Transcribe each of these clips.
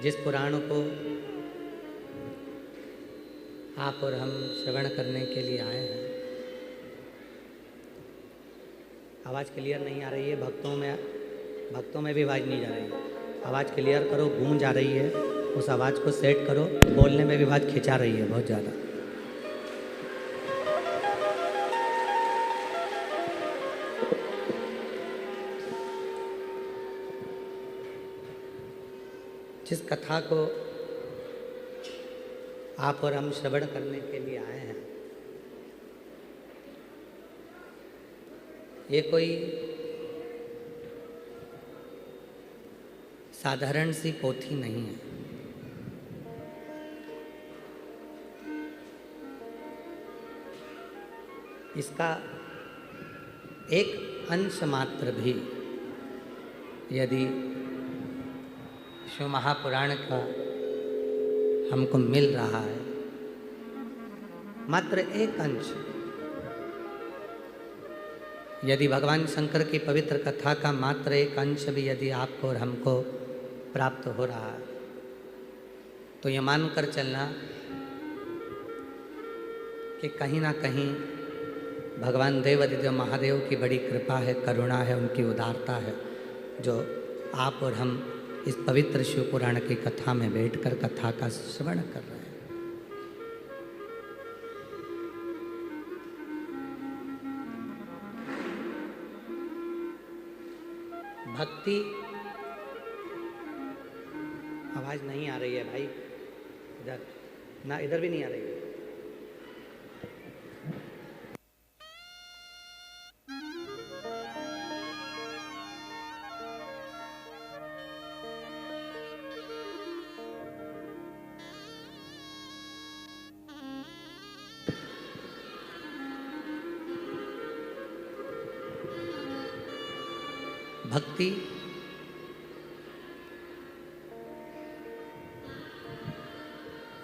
जिस पुराण को आप और हम श्रवण करने के लिए आए हैं, आवाज़ क्लियर नहीं आ रही है। भक्तों में भी आवाज़ नहीं जा रही है। आवाज़ क्लियर करो, गूंज आ रही है। उस आवाज़ को सेट करो। बोलने में भी आवाज़ खिंचा रही है बहुत ज़्यादा। जिस कथा को आप और हम श्रवण करने के लिए आए हैं, ये कोई साधारण सी पोथी नहीं है। इसका एक अंश मात्र भी यदि शिव महापुराण का हमको मिल रहा है, मात्र एक अंश यदि भगवान शंकर की पवित्र कथा का मात्र एक अंश भी यदि आपको और हमको प्राप्त हो रहा है, तो ये मानकर चलना कि कहीं ना कहीं भगवान देवाधिदेव महादेव की बड़ी कृपा है, करुणा है, उनकी उदारता है, जो आप और हम इस पवित्र शिव पुराण की कथा में बैठकर कथा का श्रवण कर रहे हैं। भक्ति, आवाज नहीं आ रही है भाई, इधर ना, इधर भी नहीं आ रही है। भक्ति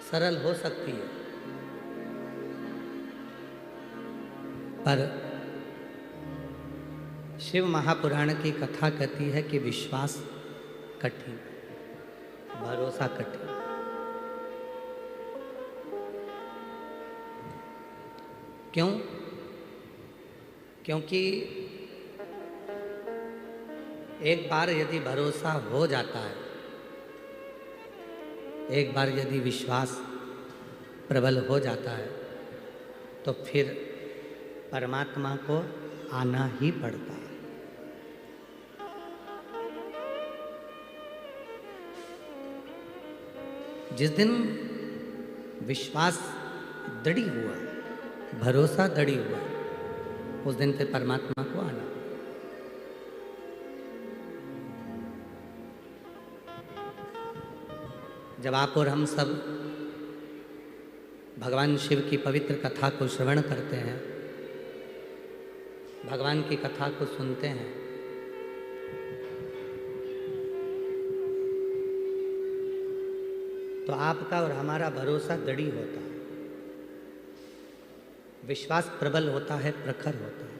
सरल हो सकती है, पर शिव महापुराण की कथा कहती है कि विश्वास कठिन, भरोसा कठिन। क्यों? क्योंकि एक बार यदि भरोसा हो जाता है, एक बार यदि विश्वास प्रबल हो जाता है, तो फिर परमात्मा को आना ही पड़ता है। जिस दिन विश्वास दृढ़ हुआ, भरोसा दृढ़ हुआ, उस दिन फिर परमात्मा को आना। जब आप और हम सब भगवान शिव की पवित्र कथा को श्रवण करते हैं, भगवान की कथा को सुनते हैं, तो आपका और हमारा भरोसा दृढ़ होता है, विश्वास प्रबल होता है, प्रखर होता है।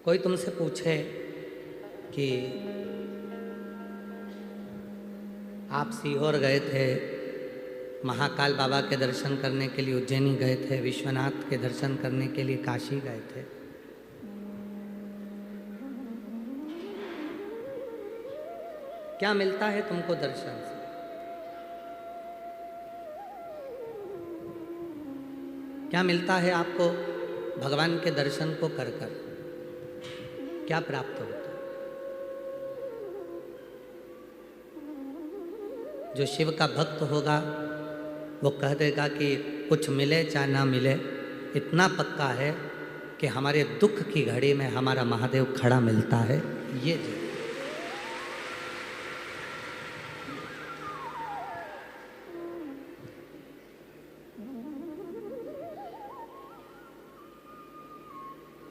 कोई तुमसे पूछे कि आप सीहोर गए थे, महाकाल बाबा के दर्शन करने के लिए उज्जैनी गए थे, विश्वनाथ के दर्शन करने के लिए काशी गए थे, क्या मिलता है तुमको दर्शन से? क्या मिलता है आपको भगवान के दर्शन को कर कर? क्या प्राप्त होता है? जो शिव का भक्त होगा वो कह देगा कि कुछ मिले चाहे ना मिले, इतना पक्का है कि हमारे दुख की घड़ी में हमारा महादेव खड़ा मिलता है। ये जी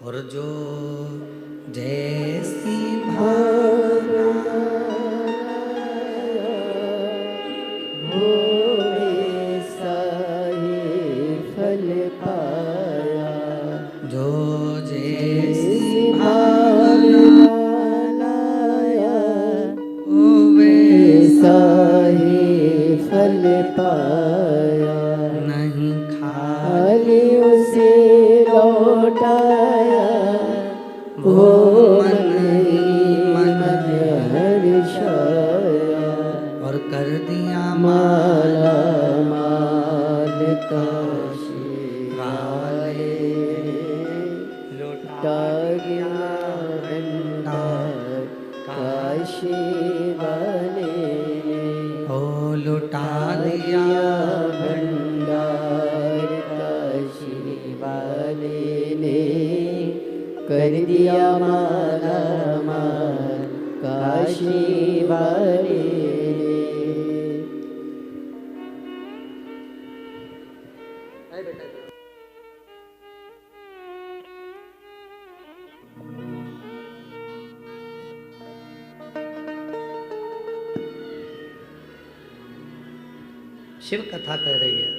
और जो जैसी भावना सा ही फल पाया, नहीं खाली उसे लौटाया, वो मन ही मन हर्षाया, और कर दिया माला माल काशी वाले, लौटा गया भंडार काशी वाले ने, ओ लुटा दिया भंडार काशी वाले ने, कर दिया माला माल काशी वाले ने। शिव कथा कह रही है,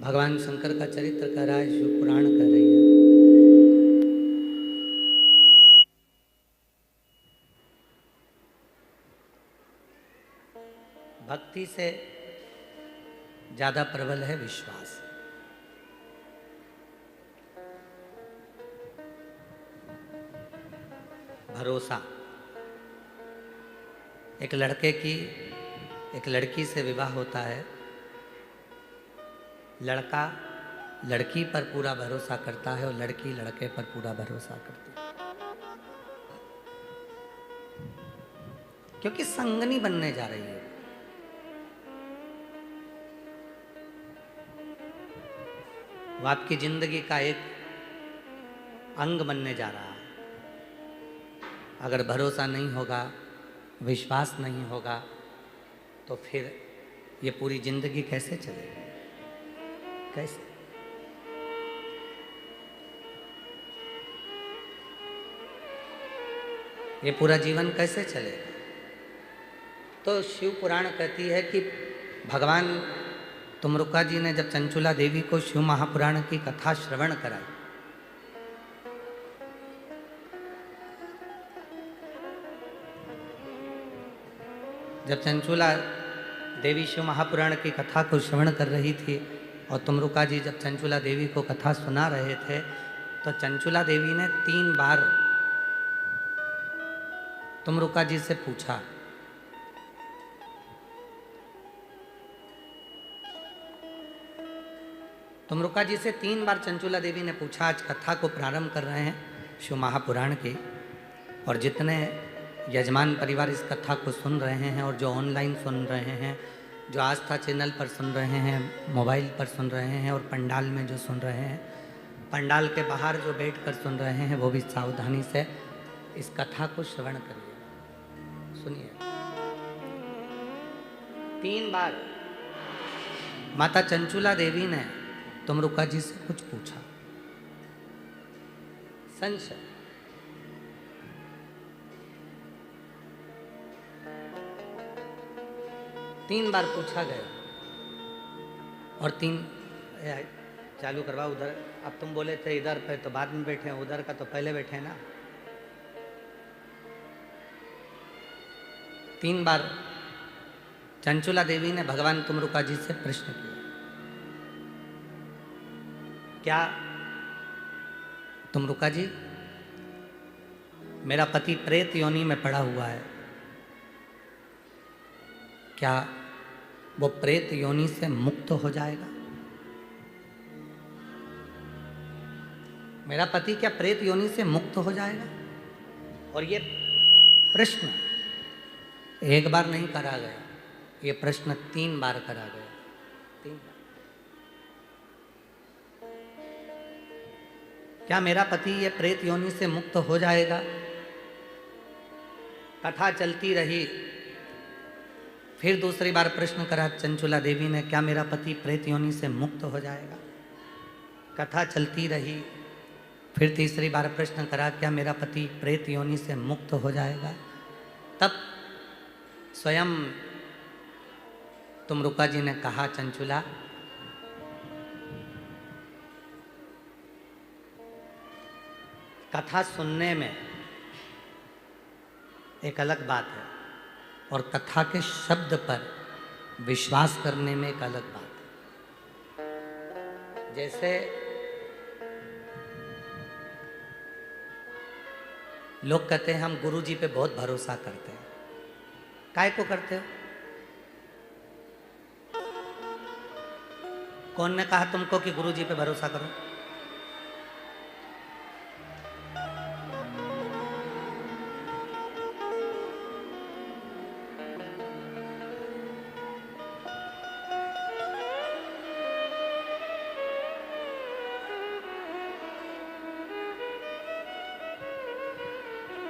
भगवान शंकर का चरित्र कह रहा है, शिव पुराण कह रही है। भक्ति से ज्यादा प्रबल है विश्वास। भरोसा। एक लड़के की एक लड़की से विवाह होता है, लड़का लड़की पर पूरा भरोसा करता है और लड़की लड़के पर पूरा भरोसा करती है, क्योंकि संगनी बनने जा रही है। वो आपकी जिंदगी का एक अंग बनने जा रहा है। अगर भरोसा नहीं होगा, विश्वास नहीं होगा, तो फिर ये पूरी जिंदगी कैसे चलेगी? कैसे? ये पूरा जीवन कैसे चलेगा? तो शिव पुराण कहती है कि भगवान तुमरुका जी ने जब चंचुला देवी को शिव महापुराण की कथा श्रवण कराई, जब चंचुला देवी शिव महापुराण की कथा को श्रवण कर रही थी और तुमरुका जी जब चंचुला देवी को कथा सुना रहे थे, तो चंचुला देवी ने 3 बार तुमरुका जी से पूछा, तुमरुका जी से 3 बार चंचुला देवी ने पूछा। आज कथा को प्रारंभ कर रहे हैं शिव महापुराण की, और जितने यजमान परिवार इस कथा को सुन रहे हैं और जो ऑनलाइन सुन रहे हैं, जो आस्था चैनल पर सुन रहे हैं, मोबाइल पर सुन रहे हैं और पंडाल में जो सुन रहे हैं, पंडाल के बाहर जो बैठकर सुन रहे हैं, वो भी सावधानी से इस कथा को श्रवण करिए, सुनिए। 3 बार माता चंचुला देवी ने तुमरुका जी से कुछ पूछा, संशय। तीन बार पूछा गया और 3 चालू करवा उधर। अब तुम बोले थे इधर पे तो बाद में बैठे, उधर का तो पहले बैठे ना। 3 बार चंचुला देवी ने भगवान तुमरुका जी से प्रश्न किया, क्या तुमरुका जी, मेरा पति प्रेत योनि में पड़ा हुआ है, क्या वो प्रेत योनि से मुक्त हो जाएगा? मेरा पति क्या प्रेत योनि से मुक्त हो जाएगा? और ये प्रश्न एक बार नहीं करा गया, ये प्रश्न 3 बार करा गया। 3 बार। क्या मेरा पति ये प्रेत योनि से मुक्त हो जाएगा? कथा चलती रही। फिर दूसरी बार प्रश्न करा चंचुला देवी ने, क्या मेरा पति प्रेत योनि से मुक्त हो जाएगा? कथा चलती रही। फिर तीसरी बार प्रश्न करा, क्या मेरा पति प्रेत योनि से मुक्त हो जाएगा? तब स्वयं तुमरुका जी ने कहा, चंचुला, कथा सुनने में एक अलग बात है और कथा के शब्द पर विश्वास करने में एक अलग बात है। जैसे लोग कहते हैं हम गुरु जी पे बहुत भरोसा करते हैं। काय को करते हो? कौन ने कहा तुमको कि गुरु जी पे भरोसा करो?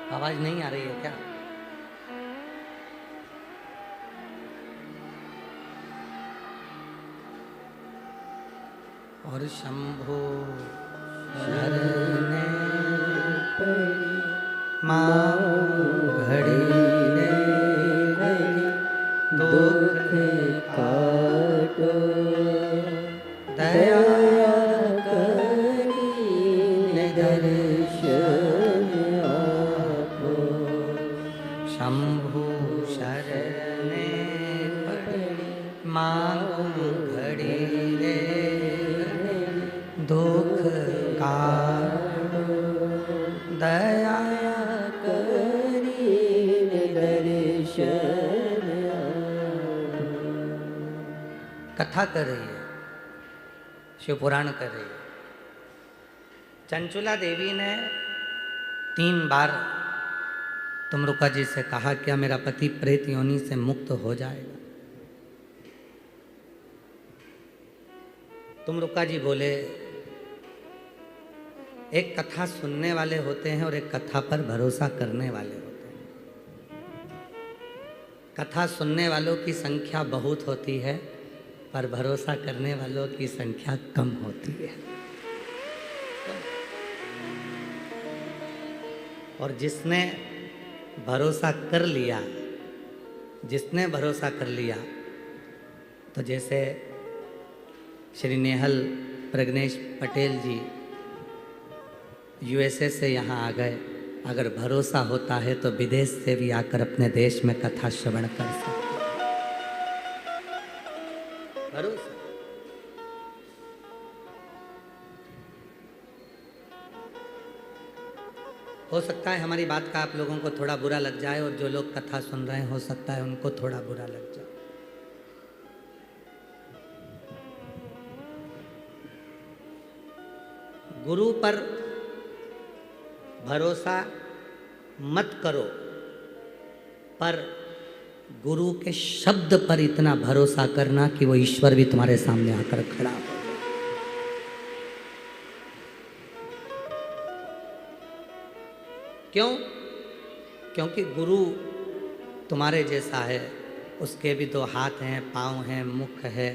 आवाज नहीं आ रही है क्या? और शंभो शरणे मां घड़ी ने दुख काटो दया करीने दर्शन आपो। शंभु शरणे पड़े मांगू घड़ी रे दुख काटो दया करीने दर्शन आपो। कथा कर रही है, शिव पुराण कर रही है। चंचुला देवी ने 3 बार तुमरुका जी से कहा क्या मेरा पति प्रेत योनि से मुक्त हो जाएगा? तुमरुका जी बोले एक कथा सुनने वाले होते हैं और एक कथा पर भरोसा करने वाले होते हैं। कथा सुनने वालों की संख्या बहुत होती है पर भरोसा करने वालों की संख्या कम होती है। और जिसने भरोसा कर लिया, जिसने भरोसा कर लिया, तो जैसे श्री नेहल प्रज्ञेश पटेल जी यूएसए से यहाँ आ गए, अगर भरोसा होता है तो विदेश से भी आकर अपने देश में कथा श्रवण कर सकते। भरोसा। हो सकता है हमारी बात का आप लोगों को थोड़ा बुरा लग जाए और जो लोग कथा सुन रहे हैं हो सकता है उनको थोड़ा बुरा लग जाए। गुरु पर भरोसा मत करो, पर गुरु के शब्द पर इतना भरोसा करना कि वो ईश्वर भी तुम्हारे सामने आकर खड़ा हो। क्यों? क्योंकि गुरु तुम्हारे जैसा है, उसके भी 2 हाथ हैं, पाँव हैं, मुख है,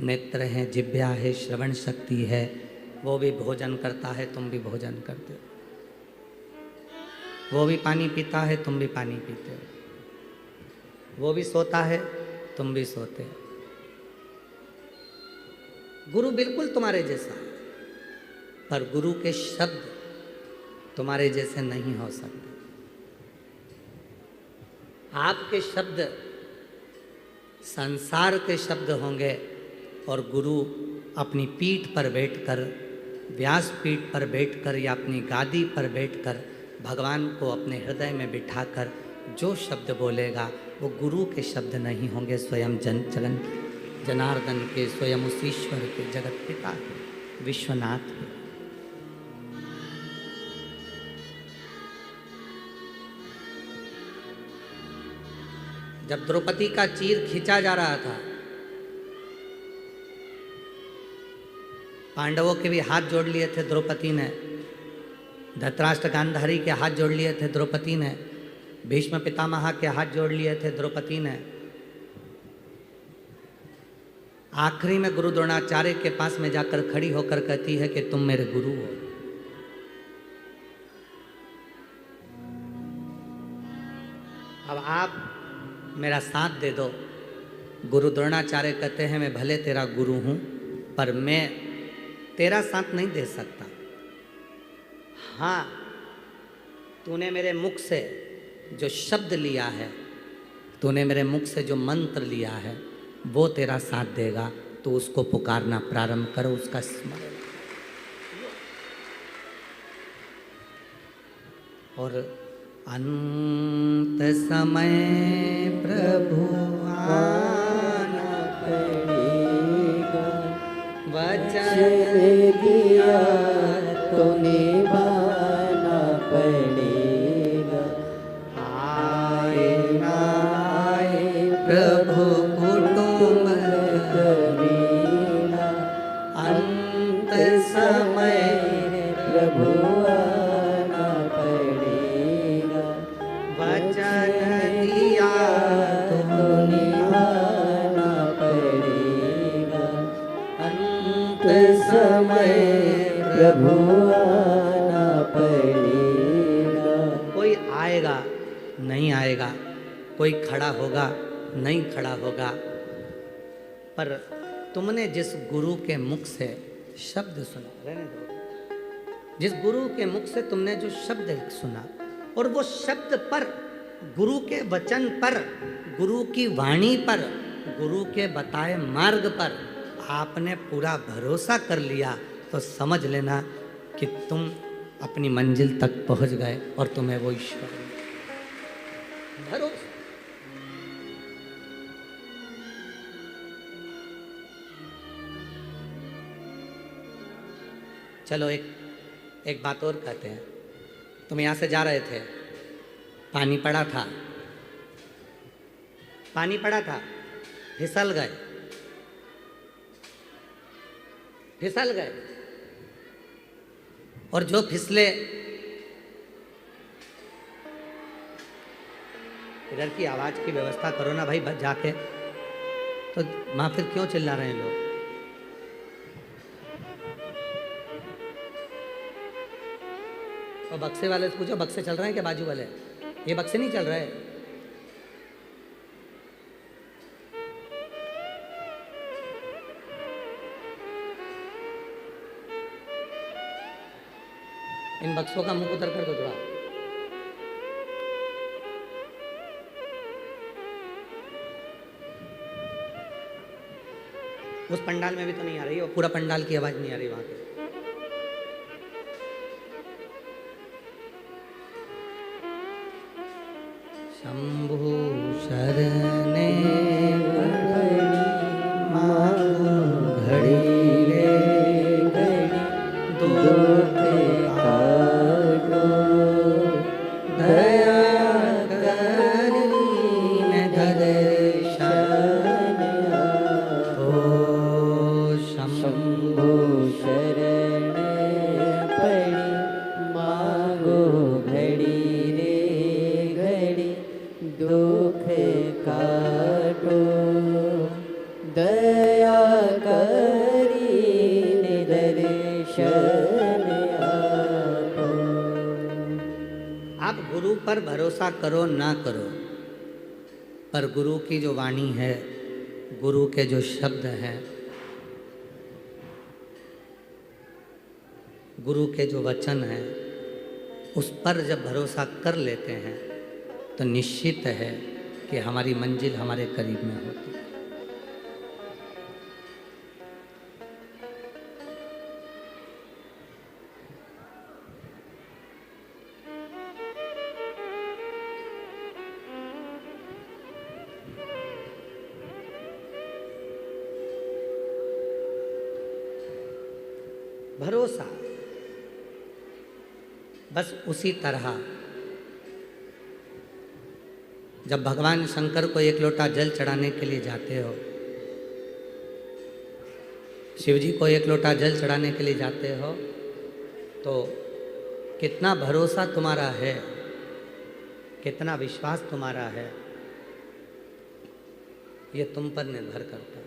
नेत्र हैं, जिह्वा है, श्रवण शक्ति है। वो भी भोजन करता है, तुम भी भोजन करते हो। वो भी पानी पीता है, तुम भी पानी पीते हो। वो भी सोता है, तुम भी सोते हो। गुरु बिल्कुल तुम्हारे जैसा है, पर गुरु के शब्द तुम्हारे जैसे नहीं हो सकते। आपके शब्द संसार के शब्द होंगे और गुरु अपनी पीठ पर बैठकर, व्यास पीठ पर बैठकर या अपनी गादी पर बैठकर भगवान को अपने हृदय में बिठाकर जो शब्द बोलेगा वो गुरु के शब्द नहीं होंगे, स्वयं जनार्दन के, स्वयं उस ईश्वर के, जगत पिता के, विश्वनाथ के। जब द्रौपदी का चीर खींचा जा रहा था, पांडवों के भी हाथ जोड़ लिए थे द्रौपदी ने, धृतराष्ट्र गांधारी के हाथ जोड़ लिए थे द्रौपदी ने, भीष्म पितामह के हाथ जोड़ लिए थे द्रौपदी ने। आखिरी में गुरु द्रोणाचार्य के पास में जाकर खड़ी होकर कहती है कि तुम मेरे गुरु हो। अब आप मेरा साथ दे दो। गुरु द्रोणाचार्य कहते हैं मैं भले तेरा गुरु हूं, पर मैं तेरा साथ नहीं दे सकता। हाँ, तूने मेरे मुख से जो शब्द लिया है तूने मेरे मुख से जो मंत्र लिया है वो तेरा साथ देगा, तो उसको पुकारना प्रारंभ करो, उसका स्मरण। और अंत समय प्रभु आना पड़ेगा, वचन दिया तो निभाना पड़ेगा। आए ना आए प्रभु कुटुंब कबीरा, अंत समय प्रभु आना पड़ेगा। वचन दिया तो निभाना पड़ेगा। अंत समय प्रभु आना पड़ेगा। कोई आएगा नहीं आएगा, कोई खड़ा होगा नहीं खड़ा होगा, पर तुमने जिस गुरु के मुख से शब्द सुना, रहने दो, जिस गुरु के मुख से तुमने जो शब्द सुना, और वो शब्द पर, गुरु के वचन पर, गुरु की वाणी पर, गुरु के बताए मार्ग पर आपने पूरा भरोसा कर लिया, तो समझ लेना कि तुम अपनी मंजिल तक पहुंच गए और तुम्हें वो ईश्वर मिला। भरोसा। चलो एक बात और कहते हैं। तुम यहाँ से जा रहे थे, पानी पड़ा था, पानी पड़ा था, फिसल गए, फिसल गए, और जो फिसले, इधर की आवाज की व्यवस्था करो ना भाई जाके, तो माँ फिर क्यों चिल्ला रहे हैं लोग? और बक्से वाले से पूछो, बक्से चल रहे हैं क्या बाजू वाले? ये बक्से नहीं चल रहे। इन बक्सों का मुंह उतर कर दो थोड़ा। उस पंडाल में भी तो नहीं आ रही, और पूरा पंडाल की आवाज नहीं आ रही वहां पे। शंभु शरणे घड़ी रे घड़ी दुख काटो, दया करीन दर्शन आपो। शंभु शरण पड़ी मांगो घड़ी रे घड़ी दुख काटो, दया करीन दर्शन आपो। आप गुरु पर भरोसा करो ना करो, पर गुरु की जो वाणी है, गुरु के जो शब्द हैं, गुरु के जो वचन हैं, उस पर जब भरोसा कर लेते हैं तो निश्चित है कि हमारी मंजिल हमारे करीब में होती है। भरोसा बस उसी तरह जब भगवान शंकर को एक लोटा जल चढ़ाने के लिए जाते हो, शिव जी को एक लोटा जल चढ़ाने के लिए जाते हो, तो कितना भरोसा तुम्हारा है, कितना विश्वास तुम्हारा है, ये तुम पर निर्भर करता है।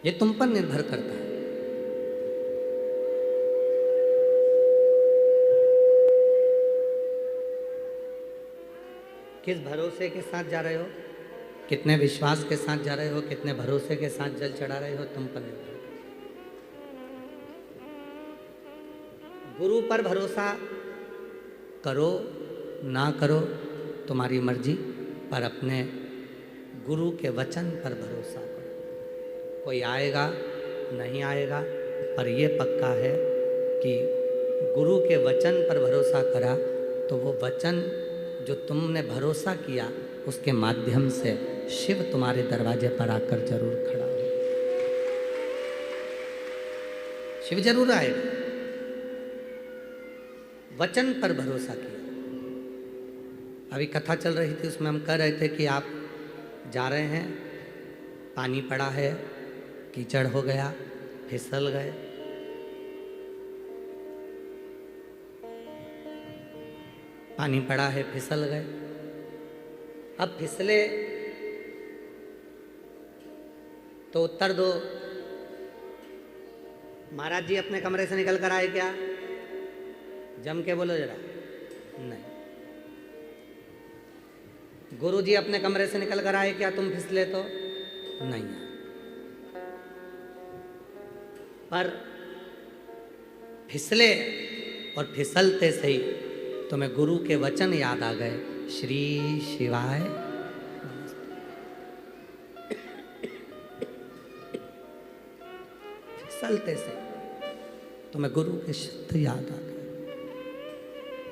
ये तुम पर निर्भर करता है। किस भरोसे के साथ जा रहे हो, कितने विश्वास के साथ जा रहे हो, कितने भरोसे के साथ जल चढ़ा रहे हो, तुम पर निर्भर करता है। गुरु पर भरोसा करो ना करो तुम्हारी मर्जी, पर अपने गुरु के वचन पर भरोसा करो। कोई आएगा नहीं आएगा, पर यह पक्का है कि गुरु के वचन पर भरोसा करा तो वो वचन जो तुमने भरोसा किया उसके माध्यम से शिव तुम्हारे दरवाजे पर आकर जरूर खड़ा हो। शिव जरूर आएगा। वचन पर भरोसा किया। अभी कथा चल रही थी, उसमें हम कह रहे थे कि आप जा रहे हैं, पानी पड़ा है, कीचड़ हो गया, फिसल गए, पानी पड़ा है, फिसल गए। अब फिसले तो उत्तर दो, महाराज जी अपने कमरे से निकल कर आए क्या? जम के बोलो जरा। नहीं। गुरु जी अपने कमरे से निकल कर आए क्या तुम फिसले तो? नहीं आए। पर फिसले और फिसलते से ही तुम्हें गुरु के वचन याद आ गए, श्री शिवाय फिसलते से तुम्हें गुरु के शब्द याद आ गए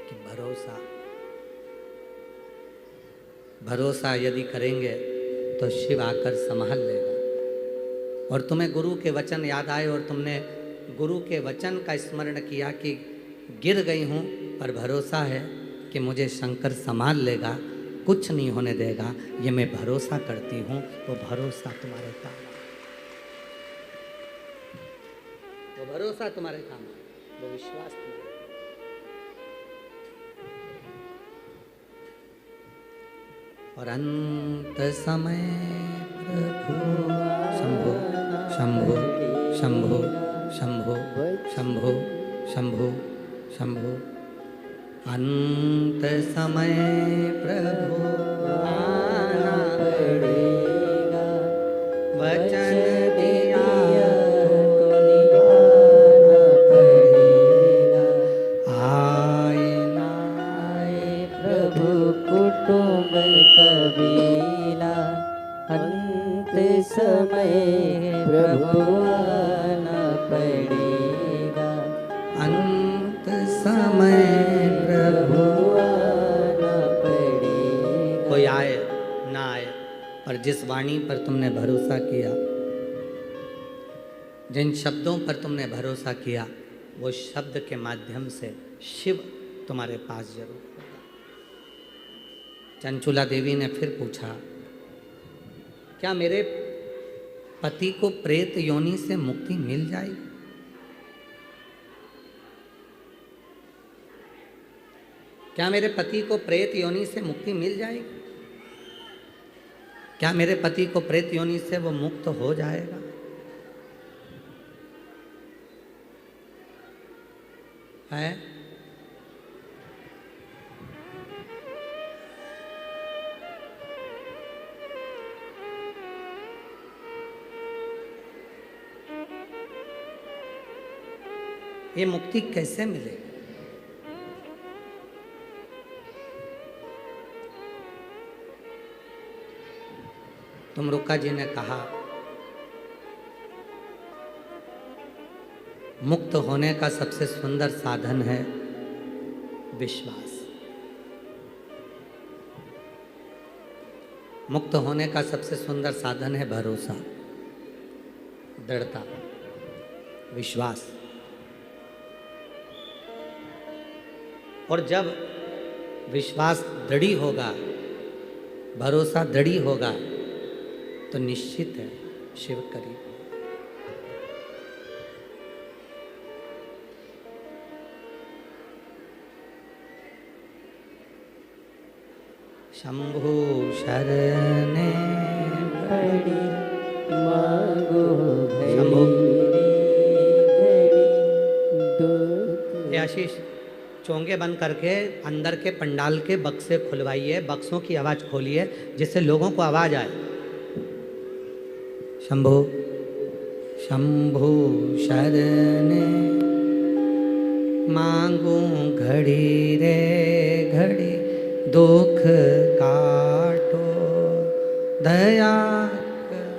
कि भरोसा, भरोसा यदि करेंगे तो शिव आकर संभाल लेगा। और तुम्हें गुरु के वचन याद आए और तुमने गुरु के वचन का स्मरण किया कि गिर गई हूँ पर भरोसा है कि मुझे शंकर संभाल लेगा, कुछ नहीं होने देगा, ये मैं भरोसा करती हूँ। वो भरोसा तुम्हारे काम आए, वो भरोसा तुम्हारे काम आए, वो विश्वास तुम्हारे। और अंत समय प्रभु शंभो शंभो शंभो शंभो शंभो शंभो शंभो, अंत समय प्रभु आना पड़ेगा, वचन दिया तो निभाना पड़ेगा। आए ना आए प्रभु कुटुंब कबीला, अंत समय प्रभु आना पड़ेगा, अंत समय प्रभु आना पड़ेगा। कोई आए ना आए, पर जिस वाणी पर तुमने भरोसा किया, जिन शब्दों पर तुमने भरोसा किया, वो शब्द के माध्यम से शिव तुम्हारे पास जरूर होगा। चंचुला देवी ने फिर पूछा, क्या मेरे पति को प्रेत योनि से मुक्ति मिल जाएगी? क्या मेरे पति को प्रेत योनि से मुक्ति मिल जाएगी? क्या मेरे पति को प्रेत योनि से वो मुक्त हो जाएगा? है? ये मुक्ति कैसे मिलेगी? तुमरुक्का जी ने कहा, मुक्त होने का सबसे सुंदर साधन है विश्वास। मुक्त होने का सबसे सुंदर साधन है भरोसा, दृढ़ता, विश्वास। और जब विश्वास दृढ़ी होगा, भरोसा दृढ़ी होगा, तो निश्चित है शिव करीब। शंभु शरणे पड़ी मांगो शंभु। घड़ी आशीष, चोंगे बंद करके अंदर के पंडाल के बक्से खुलवाइए, बक्सों की आवाज़ खोलिए जिससे लोगों को आवाज़ आए। शंभो शंभु शरणे मांगू घड़ी रे दुख काटो दया कर।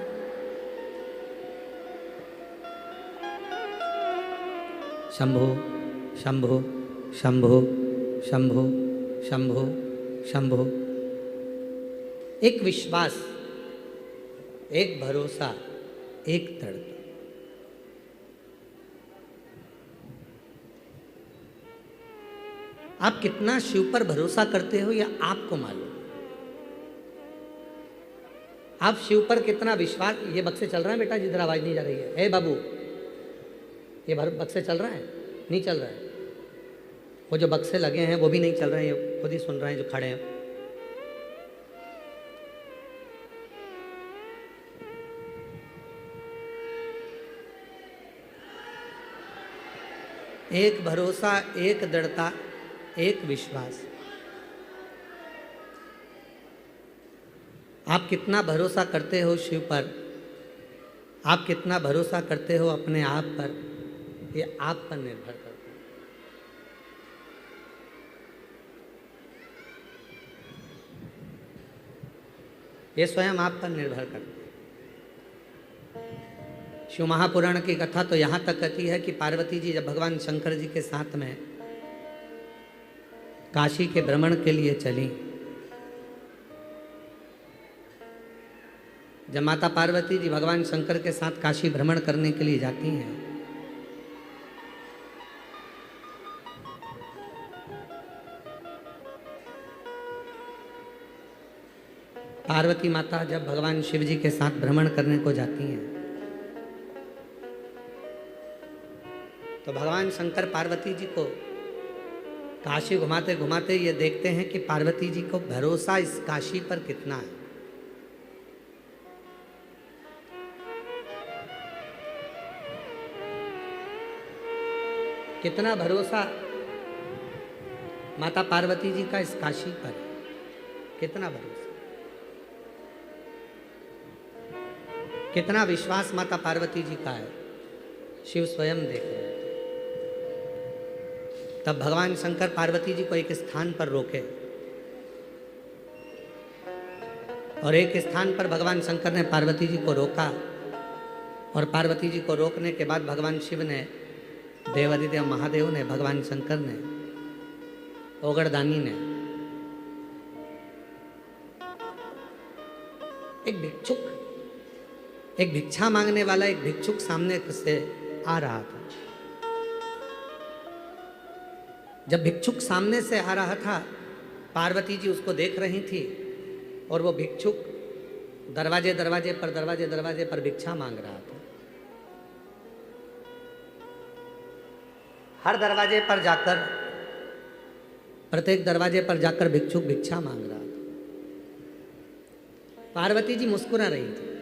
शंभो शंभो शंभो शंभो शंभो शंभो। एक विश्वास, एक भरोसा, एक तड़प। आप कितना शिव पर भरोसा करते हो या आपको मालूम। आप शिव पर कितना विश्वास। ये बक्से चल रहा है बेटा, जिधर आवाज नहीं जा रही है। ए बाबू, ये बक्से चल रहा है? नहीं चल रहा है। वो जो बक्से लगे हैं वो भी नहीं चल रहे हैं, ये खुद ही सुन रहे हैं जो खड़े हैं। एक भरोसा, एक दृढ़ता, एक विश्वास। आप कितना भरोसा करते हो शिव पर, आप कितना भरोसा करते हो अपने आप पर, ये आप पर निर्भर करता है। ये स्वयं आप पर निर्भर करता है। शिव महापुराण की कथा तो यहाँ तक कहती है कि पार्वती जी जब भगवान शंकर जी के साथ में काशी के भ्रमण के लिए चली, जब माता पार्वती जी भगवान शंकर के साथ काशी भ्रमण करने के लिए जाती हैं, पार्वती माता जब भगवान शिव जी के साथ भ्रमण करने को जाती हैं तो भगवान शंकर पार्वती जी को काशी घुमाते घुमाते ये देखते हैं कि पार्वती जी को भरोसा इस काशी पर कितना है। कितना भरोसा माता पार्वती जी का इस काशी पर, कितना भरोसा, कितना विश्वास माता पार्वती जी का है, शिव स्वयं देख रहे हैं। तब भगवान शंकर पार्वती जी को एक स्थान पर रोके और एक स्थान पर भगवान शंकर ने पार्वती जी को रोका और पार्वती जी को रोकने के बाद भगवान शिव ने, देवादिदेव महादेव ने, भगवान शंकर ने, ओगड़दानी ने एक भिक्षा मांगने वाला एक भिक्षुक सामने से आ रहा था। जब भिक्षुक सामने से आ रहा था, पार्वती जी उसको देख रही थी और वो भिक्षुक दरवाजे दरवाजे पर भिक्षा मांग रहा था। हर दरवाजे पर जाकर, प्रत्येक दरवाजे पर जाकर भिक्षुक भिक्षा मांग रहा था। पार्वती जी मुस्कुरा रही थी।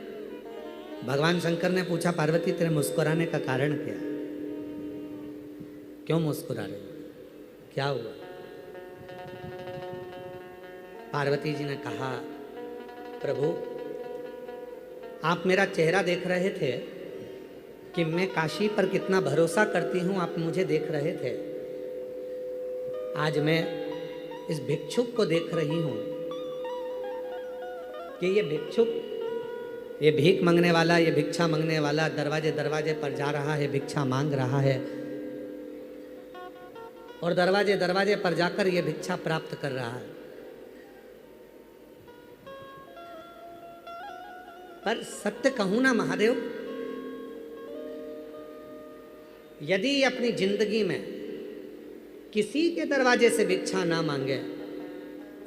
भगवान शंकर ने पूछा, पार्वती तेरे मुस्कुराने का कारण क्या है? क्यों मुस्कुरा रही, क्या हुआ? पार्वती जी ने कहा, प्रभु आप मेरा चेहरा देख रहे थे कि मैं काशी पर कितना भरोसा करती हूँ, आप मुझे देख रहे थे। आज मैं इस भिक्षुक को देख रही हूँ कि ये भिक्षुक, ये भीख मांगने वाला, ये भिक्षा मांगने वाला दरवाजे दरवाजे पर जा रहा है, भिक्षा मांग रहा है और दरवाजे दरवाजे पर जाकर ये भिक्षा प्राप्त कर रहा है। पर सत्य कहूं ना महादेव, यदि अपनी जिंदगी में किसी के दरवाजे से भिक्षा ना मांगे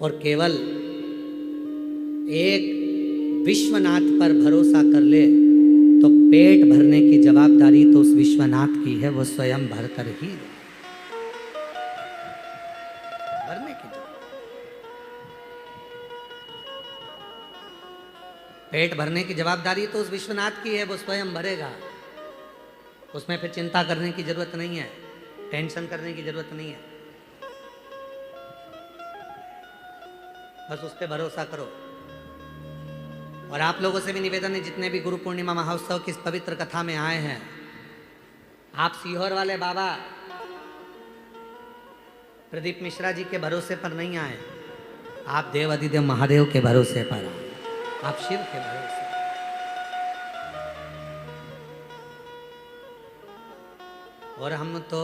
और केवल एक विश्वनाथ पर भरोसा कर ले तो पेट भरने की जवाबदारी तो उस विश्वनाथ की है, वो स्वयं भरकर ही दे। भरने की पेट भरने की जवाबदारी तो उस विश्वनाथ की है, वो स्वयं भरेगा। उसमें फिर चिंता करने की जरूरत नहीं है, टेंशन करने की जरूरत नहीं है। बस उस पर भरोसा करो। और आप लोगों से भी निवेदन है, जितने भी गुरु पूर्णिमा महोत्सव की इस पवित्र कथा में आए हैं, आप सीहोर वाले बाबा प्रदीप मिश्रा जी के भरोसे पर नहीं आए। आप देव अधिदेव महादेव के भरोसे पर आए, आप शिव के भरोसे। और हम तो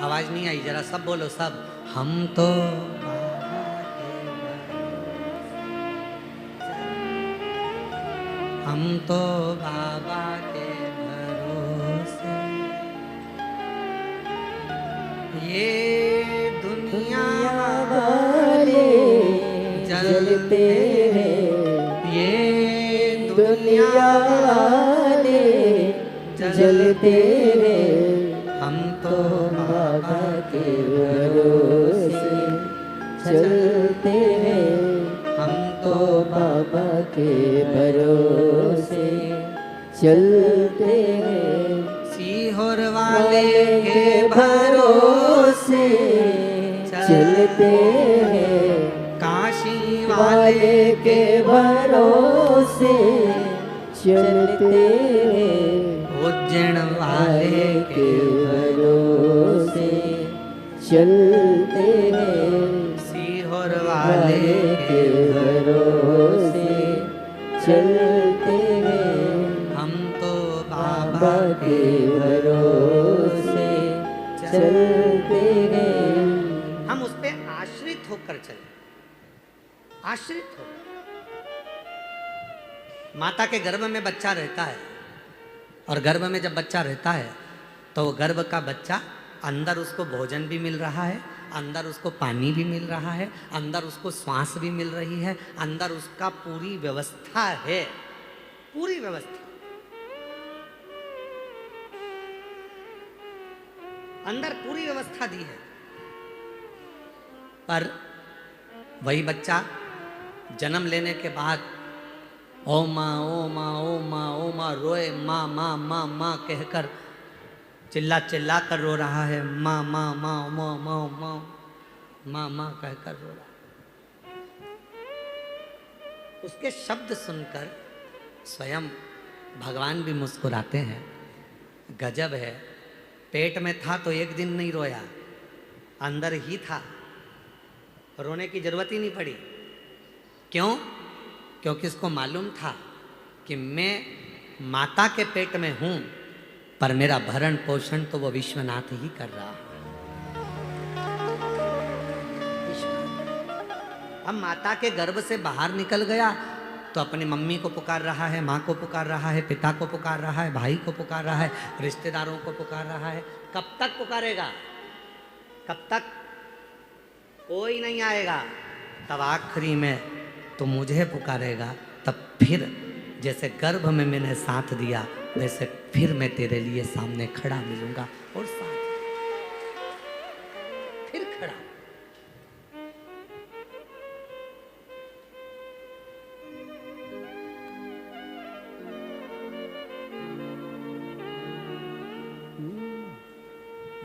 आवाज नहीं आई, जरा सब बोलो सब। हम तो हम तो बाबा के भरोसे, ये दुनिया वाले जलते हैं, ये दुनिया वाले जलते हैं, हम तो बाबा के भरोसे चलते हैं, हम तो बाबा के भरोसे चलते हैं, सीहोर वाले के भरोसे चलते हैं, काशी वाले के भरोसे चलते हैं, उज्जैन वाले के भरोसे चलते हैं, सीहोर वाले वाले के भरोसे चलते हैं, हम तो बाबा बाबा के भरोसे चलते हैं। हम उस पे आश्रित होकर चले, आश्रित हो। माता के गर्भ में बच्चा रहता है, और गर्भ में जब बच्चा रहता है तो वो गर्भ का बच्चा, अंदर उसको भोजन भी मिल रहा है, अंदर उसको पानी भी मिल रहा है, अंदर उसको श्वास भी मिल रही है, अंदर उसका पूरी व्यवस्था है, पूरी व्यवस्था। अंदर पूरी व्यवस्था दी है। पर वही बच्चा जन्म लेने के बाद ओ माँ ओ माँ ओ माँ ओ माँ रोए, माँ माँ माँ माँ कहकर चिल्ला चिल्ला कर रो रहा है, माँ माँ माँ माँ माँ माँ माँ माँ कहकर रो रहा है। उसके शब्द सुनकर स्वयं भगवान भी मुस्कुराते हैं। गजब है, पेट में था तो एक दिन नहीं रोया, अंदर ही था, रोने की जरूरत ही नहीं पड़ी। क्यों? क्योंकि उसको मालूम था कि मैं माता के पेट में हूं, पर मेरा भरण पोषण तो वो विश्वनाथ ही कर रहा है। अब माता के गर्भ से बाहर निकल गया तो अपनी मम्मी को पुकार रहा है, माँ को पुकार रहा है, पिता को पुकार रहा है, भाई को पुकार रहा है, रिश्तेदारों को पुकार रहा है। कब तक पुकारेगा? कब तक? कोई नहीं आएगा। तब आखिरी में तो मुझे पुकारेगा, तब फिर जैसे गर्भ में मैंने साथ दिया वैसे फिर मैं तेरे लिए सामने खड़ा मिलूंगा और साथ फिर खड़ा।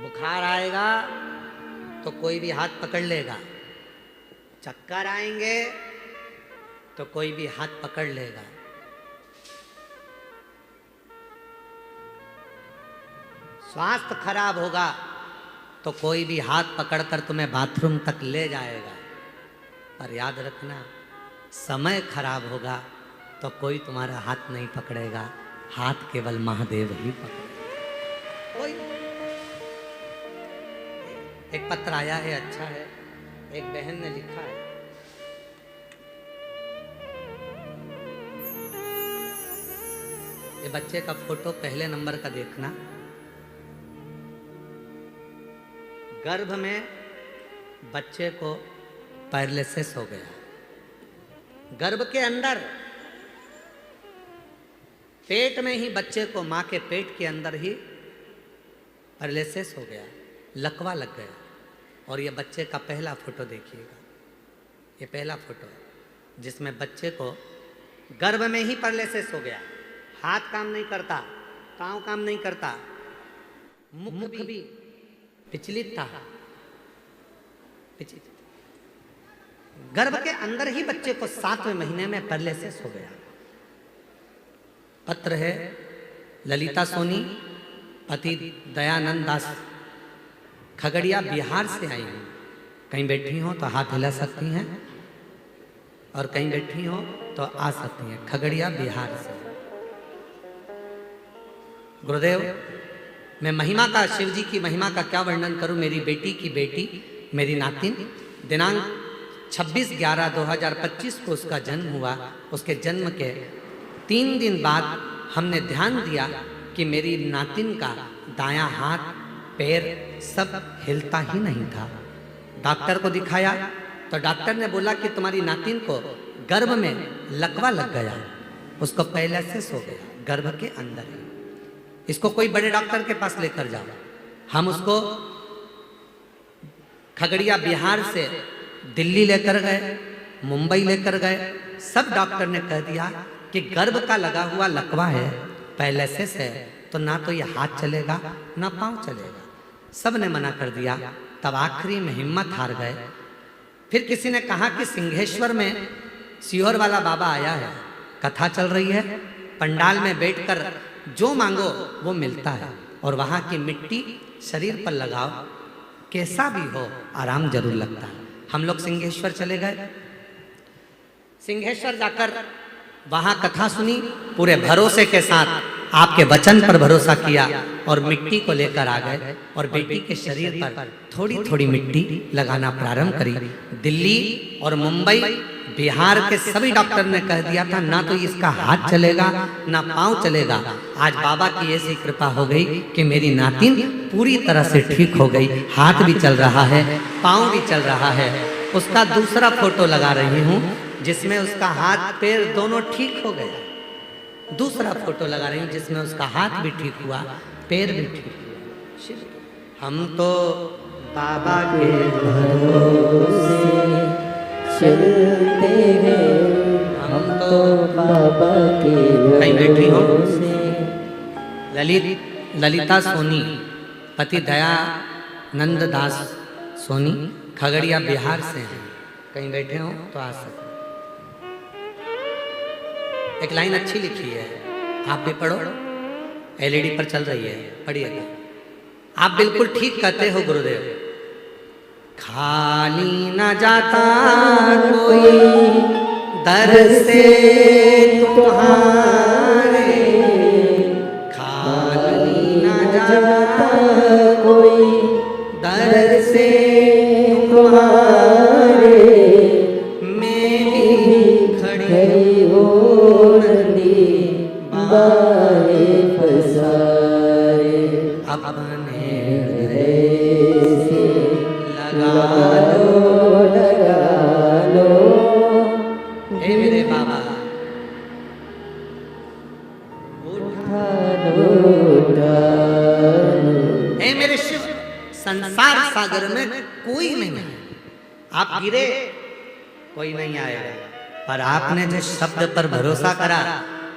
बुखार आएगा तो कोई भी हाथ पकड़ लेगा, चक्कर आएंगे तो कोई भी हाथ पकड़ लेगा, स्वास्थ्य खराब होगा तो कोई भी हाथ पकड़कर तुम्हें बाथरूम तक ले जाएगा। पर याद रखना, समय खराब होगा तो कोई तुम्हारा हाथ नहीं पकड़ेगा, हाथ केवल महादेव ही पकड़ेगा। कोई एक पत्र आया है, अच्छा है, एक बहन ने लिखा है, ये बच्चे का फोटो पहले नंबर का देखना। गर्भ में बच्चे को पैरालिसिस हो गया, गर्भ के अंदर, पेट में ही बच्चे को, मां के पेट के अंदर ही पैरालिसिस हो गया, लकवा लग गया। और ये बच्चे का पहला फोटो देखिएगा, ये पहला फोटो है जिसमें बच्चे को गर्भ में ही पैरालिसिस हो गया, हाथ काम नहीं करता, पांव काम नहीं करता, मुख भी विचलित था, विचलित। गर्भ के अंदर ही बच्चे को 7वें महीने में पैरालिसिस हो गया। पत्र है ललिता सोनी, पति दयानंद दास खगड़िया बिहार से आई हूँ। कहीं बैठी हो तो हाथ हिला सकती हैं और कहीं बैठी हो तो आ सकती हैं। खगड़िया बिहार से। गुरुदेव, मैं महिमा का, शिव जी की महिमा का क्या वर्णन करूं। मेरी बेटी की बेटी, मेरी नातिन, दिनांक 26/11/2025 को उसका जन्म हुआ। उसके जन्म के 3 दिन बाद हमने ध्यान दिया कि मेरी नातिन का दायां हाथ पैर सब हिलता ही नहीं था। डॉक्टर को दिखाया तो डॉक्टर ने बोला कि तुम्हारी नातिन को गर्भ में लकवा लग गया, उसको पैरालिसिस हो गया गर्भ के अंदर ही। इसको कोई बड़े डॉक्टर के पास लेकर जाओ। हम उसको खगड़िया बिहार से दिल्ली लेकर गए, मुंबई लेकर गए। सब डॉक्टर ने कह दिया कि गर्भ का लगा हुआ लकवा है, पैरालिसिस है, तो ना तो ये हाथ चलेगा ना पांव चलेगा। सब ने मना कर दिया। तब आखिरी में हिम्मत हार गए। फिर किसी ने कहा कि सिंहेश्वर में सीहोर वाला बाबा आया है, कथा चल रही है, पंडाल में बैठकर जो मांगो वो मिलता है, और वहां की मिट्टी शरीर पर लगाओ, कैसा भी हो आराम जरूर लगता है। हम लोग सिंहेश्वर चले गए। सिंहेश्वर जाकर वहां कथा सुनी, पूरे भरोसे के साथ आपके वचन पर भरोसा किया और मिट्टी को लेकर आ गए और बेटी के शरीर पर थोड़ी थोड़ी मिट्टी लगाना प्रारंभ करी। दिल्ली और मुंबई बिहार के सभी डॉक्टर ने कह दिया था ना तो इसका हाथ चलेगा ना पांव चलेगा। आज बाबा की ऐसी कृपा हो गई कि मेरी नातिन पूरी तरह से ठीक हो गई। हाथ भी चल रहा है, पांव भी चल रहा है। उसका दूसरा फोटो लगा रही हूँ जिसमें उसका हाथ पैर दोनों ठीक हो गए। दूसरा फोटो लगा रही हूँ जिसमें उसका हाथ भी ठीक हुआ, पैर भी ठीक हुआ। हम तो बाबा के भरोसे चलते हैं, हम तो बाबा के कहीं बैठी हो। भरोसे। ललिता सोनी, पति दयानंद दास सोनी, खगड़िया बिहार से हैं। कहीं बैठे हो तो आ सकते। एक लाइन अच्छी लिखी है, आप भी पढ़ो, एलईडी पर चल रही है, पढ़िएगा। आप बिल्कुल ठीक कहते हो गुरुदेव। खाली न जाता कोई दर से तुम्हारे, खाली न जाता कोई दर से तुम्हारे, मैं भी खड़ी हो नदी बारे पसारे। अपने ऐसे लगा लगा लो। हे मेरे बाबा, उठा लो, उठा लो। हे मेरे शिव, संसार सागर में कोई नहीं है। आप गिरे कोई नहीं आएगा, पर आपने जो शब्द पर भरोसा करा,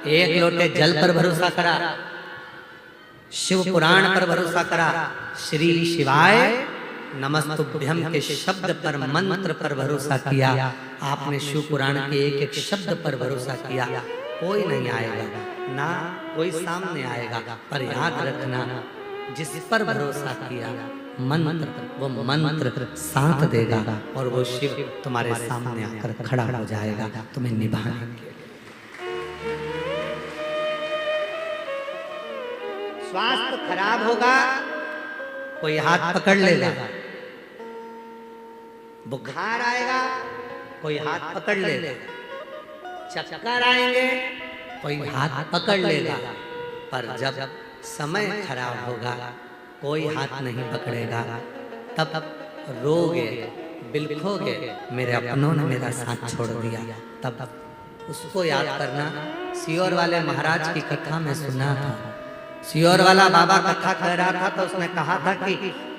एक लोटे जल पर भरोसा करा, शिव पुराण पर भरोसा करा, श्री शिवाय नमस्तुभ्यम के शब्द पर, मंत्र पर भरोसा किया, आपने शिव पुराण के एक एक शब्द पर भरोसा किया, कोई नहीं आएगा ना कोई सामने आएगा। पर याद रखना, जिस पर भरोसा किया मंत्र, वो मंत्र साथ देगा और वो शिव तुम्हारे सामने आकर खड़ा हो जाएगा तुम्हें निभाने के लिए। स्वास्थ्य खराब होगा, कोई हाथ पकड़ लेगा। बुखार आएगा, कोई हाथ पकड़ लेगा। चक्कर आएंगे, कोई हाथ पकड़ लेगा। पर जब समय खराब होगा, कोई हाथ नहीं पकड़ेगा। तब रोगे, बिलखोगे, मेरे अपनों ने मेरा साथ छोड़ दिया। तब उसको याद करना। सीहोर वाले महाराज की कथा में सुना था, सीहोर वाला बाबा कथा कह रहा था तो उसने कहा था कि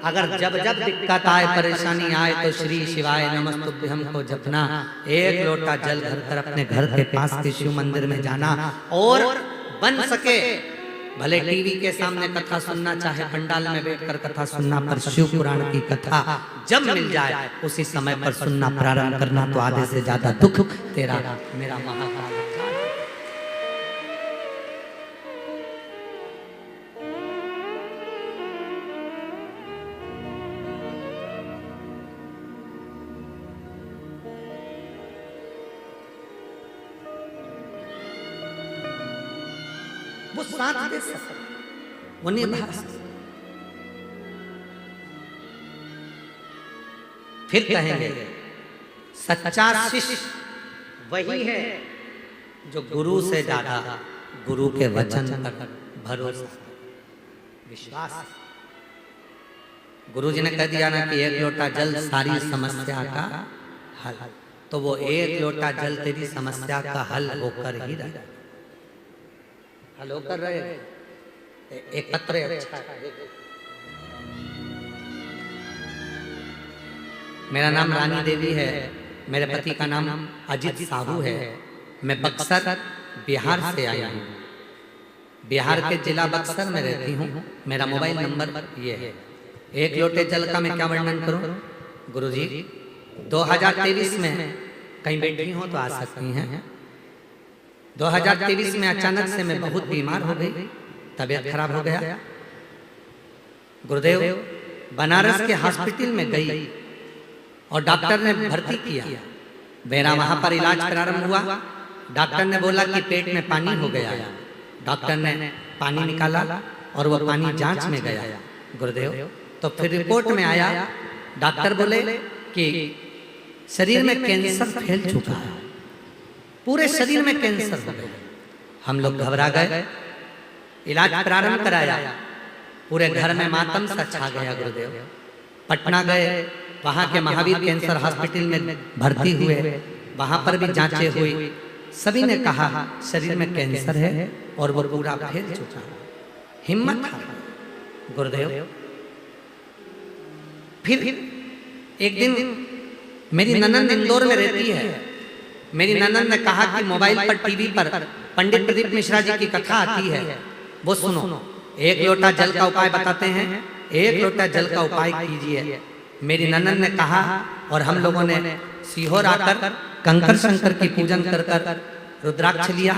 अगर जब जब दिक्कत आए, परेशानी आए तो श्री शिवाय नमस्तुभ्यम को जपना। एक लोटा जल भरकर अपने घर के पास के शिव मंदिर में जाना, और बन सके भले टीवी के सामने कथा सुनना, चाहे पंडाल में बैठकर कथा सुनना, पर शिव पुराण की कथा जब मिल जाए उसी समय पर सुनना प्रारंभ करना, तो आधे से ज्यादा दुख तेरा मेरा महाकाल। वो साथ दे सकते, वो निभा सकते। फिर कहेंगे सच्चा शिष्य वही है जो गुरु से ज्यादा गुरु के वचन पर भरोसा, विश्वास। गुरु जी ने कह दिया ना कि एक लोटा जल सारी समस्या का हल, तो वो एक लोटा जल तेरी समस्या का हल होकर ही रहे, हल होकर रहे। एक पत्र अच्छा है। मेरा नाम रानी देवी है, मेरे पति का नाम अजित साहू है। मैं बक्सर बिहार से आई हूँ, बिहार के जिला बक्सर में रहती हूँ। मेरा मोबाइल नंबर ये है। एक लोटे जल का मैं क्या वर्णन करूँ गुरुजी? 2023 में कहीं बैठी हो तो आ सकती हैं। 2023 में अचानक से मैं बहुत बीमार हो गई, तबीयत खराब हो गया। गुरुदेव बनारस के हॉस्पिटल में गई और डॉक्टर ने भर्ती किया। मेरा वहां पर इलाज प्रारंभ हुआ। डॉक्टर ने बोला कि पेट में पानी हो गया। डॉक्टर ने पानी निकाला और वो पानी जांच में गया गुरुदेव। तो फिर रिपोर्ट में आया, डॉक्टर बोले कि शरीर में कैंसर फैल चुका है, पूरे शरीर में कैंसर हो गया। हम लोग घबरा गए, इलाज प्रारंभ कराया। पूरे घर में मातम सा छा गया गुरुदेव। पटना गए, वहाँ के महावीर कैंसर हॉस्पिटल में भर्ती हुए। वहाँ पर भी जांचें हुई, सभी ने कहा शरीर में कैंसर है और वो पूरा फैल चुका है। हिम्मत है गुरुदेव। फिर एक दिन मेरी ननंद इंदौर में रहती है। मेरी ननंद ने कहा कि मोबाइल पर टीवी पर पंडित प्रदीप मिश्रा जी की कथा आती है, वो सुनो। एक लोटा जल का उपाय बताते हैं, एक लोटा जल का उपाय कीजिए। मेरी ननंद ने कहा और हम लोगों ने सीहोर आकर कंकर शंकर की पूजन कर कर रुद्राक्ष लिया,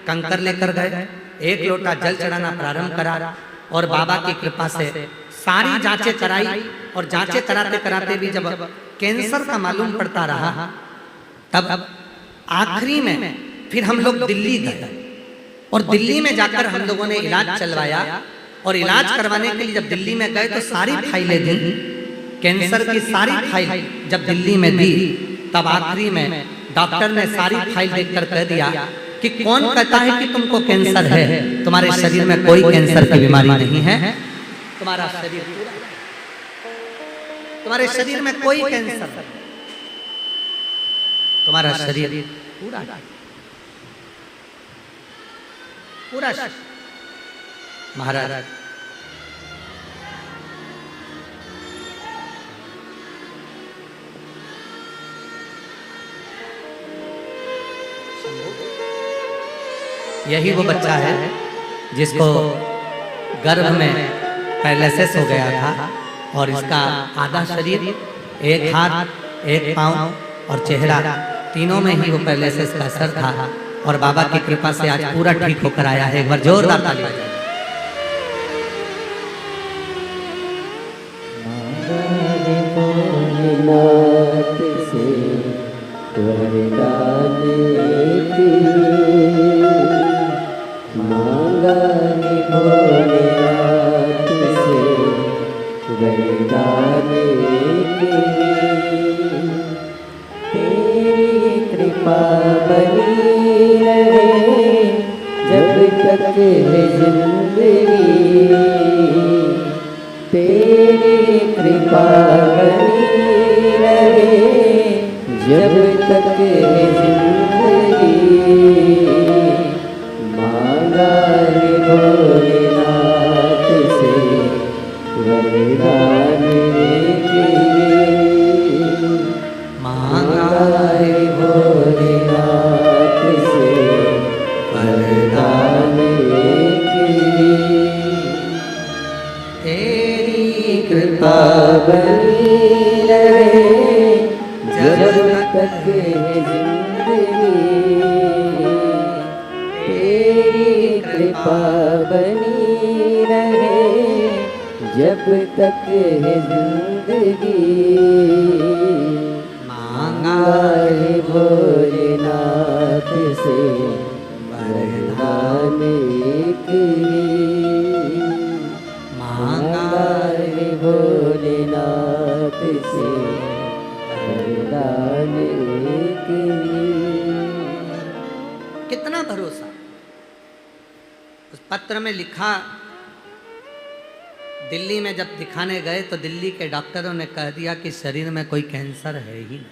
कंकर लेकर गए, एक लोटा जल चढ़ाना प्रारंभ करा और बाबा की कृपा से सारी जांचें कराई। और जांचें कराते कराते भी जब कैंसर का मालूम पड़ता रहा, तब आखिरी में फिर हम लोग दिल्ली गए और दिल्ली में जाकर हम लोगों ने इलाज चलवाया। और इलाज करवाने के लिए जब दिल्ली में गए तो सारी फाइलें दी, कैंसर की सारी फाइल जब दिल्ली में दी, तब आखिरी में डॉक्टर ने सारी फाइल देखकर कह दिया कि कौन कहता है कि तुमको कैंसर है? तुम्हारे शरीर में कोई कैंसर की बीमारी नहीं है, तुम्हारा शरीर पूरा, तुम्हारे शरीर में कोई कैंसर नहीं, तुम्हारा शरीर पूरा पूरा। महाराज यही वो बच्चा है जिसको गर्भ में पैरालिसिस हो गया था और इसका आधा शरीर, एक हाथ, एक पांव और चेहरा, तीनों में ही वो पैरालिसिस का असर था। और बाबा की कृपा से आज पूरा ठीक होकर आया है। एक बार जोरदार ताली बजाइए। कृपा बनी रहे जब तक है जिंदगी, तेरी कृपा बनी रहे जब तक है जिंदगी। मांगा रे भोलेनाथ से वरदान के, मांगा रे भोलेनाथ से वरदान के। तेरी कृपा बनी रहे जब तक है जिंदगी, तेरी कृपा बनी रहे जब तक है जिंदगी। मांगा है भोलेनाथ से वरदान एक, की मांगा है भोलेनाथ से वरदान एक ही। कितना भरोसा। उस पत्र में लिखा, दिल्ली में जब दिखाने गए तो दिल्ली के डॉक्टरों ने कह दिया कि शरीर में कोई कैंसर है ही नहीं,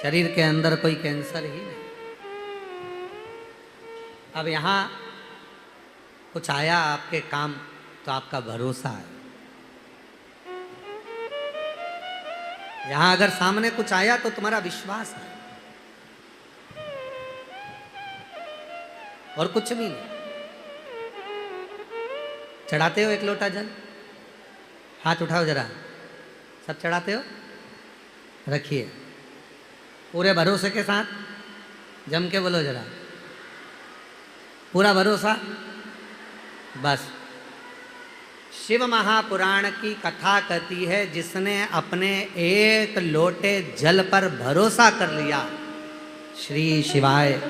शरीर के अंदर कोई कैंसर ही नहीं। अब यहाँ कुछ आया आपके काम तो आपका भरोसा है। यहाँ अगर सामने कुछ आया तो तुम्हारा विश्वास है, और कुछ भी नहीं। चढ़ाते हो एक लोटा जल, हाथ उठाओ जरा, सब चढ़ाते हो, रखिए पूरे भरोसे के साथ, जम के बोलो जरा, पूरा भरोसा। बस शिव महापुराण की कथा कहती है, जिसने अपने एक लोटे जल पर भरोसा कर लिया, श्री शिवाय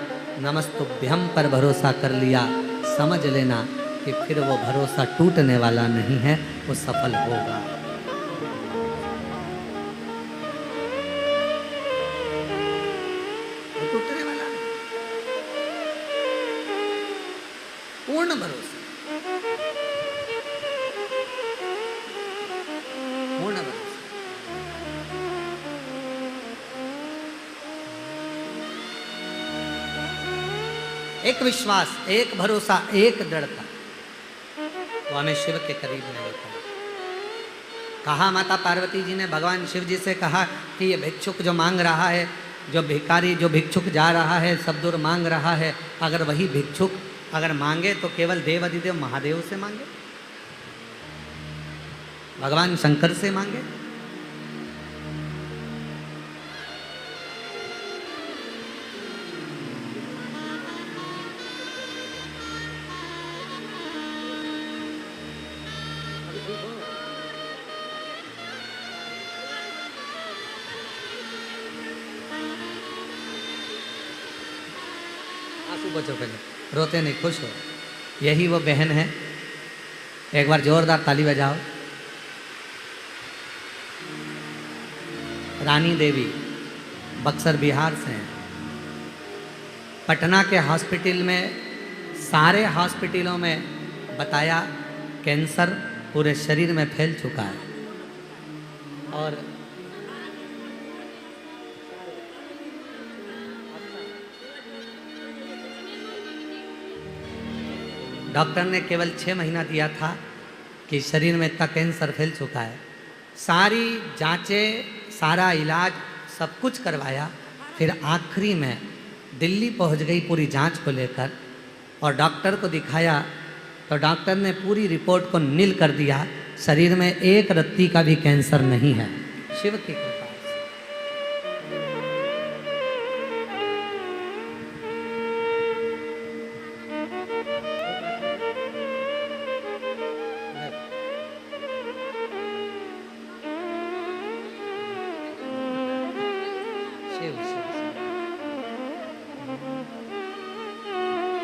नमस्तुभ्यम पर भरोसा कर लिया, समझ लेना कि फिर वो भरोसा टूटने वाला नहीं है, वो सफल होगा। वो टूटने वाला नहीं, पूर्ण भरोसा, पूर्ण भरोसा। एक विश्वास, एक भरोसा, एक दृढ़ता, वो हमें शिव के करीब ले लेता है। कहा माता पार्वती जी ने भगवान शिव जी से कहा कि ये भिक्षुक जो मांग रहा है, जो भिखारी, जो भिक्षुक जा रहा है, सब दूर मांग रहा है, अगर वही भिक्षुक अगर मांगे तो केवल देव अधिदेव महादेव से मांगे, भगवान शंकर से मांगे। आंसू बचो पहले, रोते नहीं, खुश हो। यही वो बहन है, एक बार जोरदार ताली बजाओ। रानी देवी बक्सर बिहार से हैं। पटना के हॉस्पिटल में, सारे हॉस्पिटलों में बताया कैंसर पूरे शरीर में फैल चुका है, और डॉक्टर ने केवल 6 महीना दिया था कि शरीर में इतना कैंसर फैल चुका है। सारी जांचें, सारा इलाज, सब कुछ करवाया, फिर आखिरी में दिल्ली पहुंच गई पूरी जांच को लेकर, और डॉक्टर को दिखाया तो डॉक्टर ने पूरी रिपोर्ट को नील कर दिया, शरीर में एक रत्ती का भी कैंसर नहीं है, शिव की कृपा।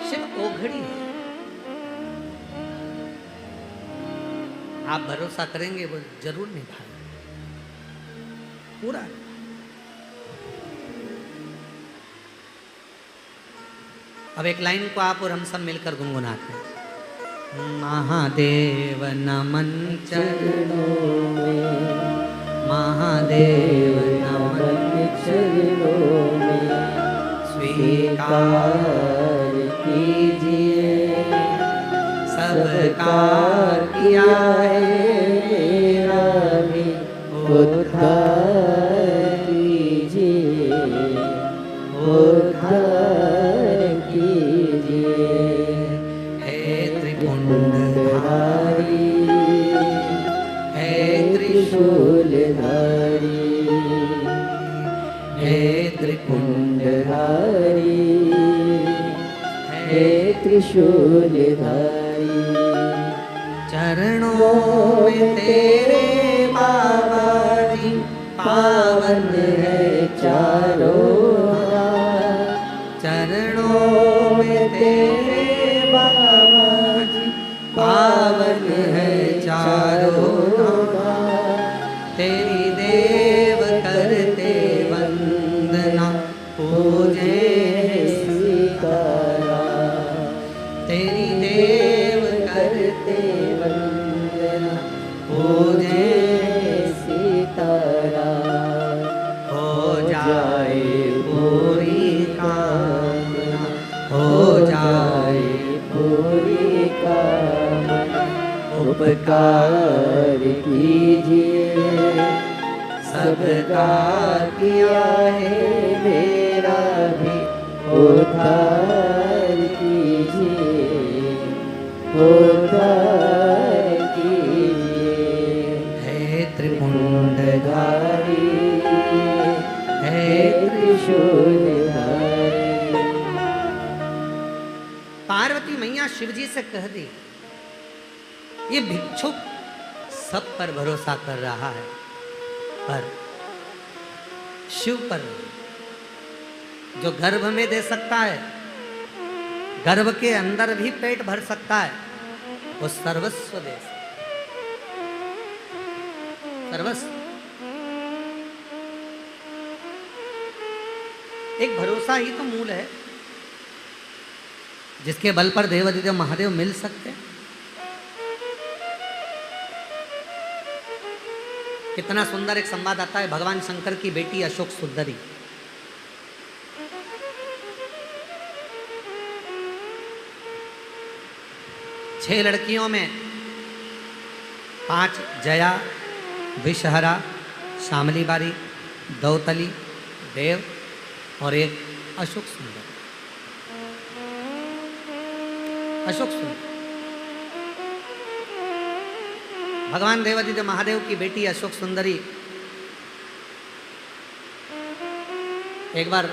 शिव ओघड़ी है, आप भरोसा करेंगे वो जरूर निभाएगा पूरा। अब एक लाइन को आप और हम सब मिलकर गुनगुनाते हैं। महादेव नमन चरणों में, महादेव नमन चरणों में स्वीकार कीजिए, सबका किया है मेरा भी उद्धार कीजिए, उद्धार कीजिए। हे त्रिपुंडधारी, हे त्रिशूलधारी, हे त्रिपुंडधारी, हे त्रिशूलधारी। चरणों में तेरे बाबा जी पावन है चारों हाथ, चरण में तेरे बाबा जी पावन है चारों धाम, तेरी देव करते वंदना पूजे सीताराम, तेरी देव करते वंदना पूजे सीताराम। हो जाए पूरी कामना, हो जाए पूरी कामना, उपकार कीजिए सबका किया है, मेरा भी उद्धार कीजिए, उद्धार कीजिए। हे त्रिपुंडधारी, हे त्रिशूलधारी। पार्वती मैया शिवजी से कह दी, ये भिक्षुक सब पर भरोसा कर रहा है, पर शिव पर नहीं। जो गर्भ में दे सकता है, गर्भ के अंदर भी पेट भर सकता है, वो सर्वस्व दे सकता है। सर्वस्व एक भरोसा ही तो मूल है, जिसके बल पर देवादिदेव महादेव मिल सकते हैं। कितना सुंदर एक संवाद आता है भगवान शंकर की बेटी अशोक सुंदरी। छह लड़कियों में 5 जया, विषहरा, शामली बारी, दौतली, देव और एक अशोक सुंदर। अशोक सुंदर भगवान देवादिदेव महादेव की बेटी अशोक सुंदरी एक बार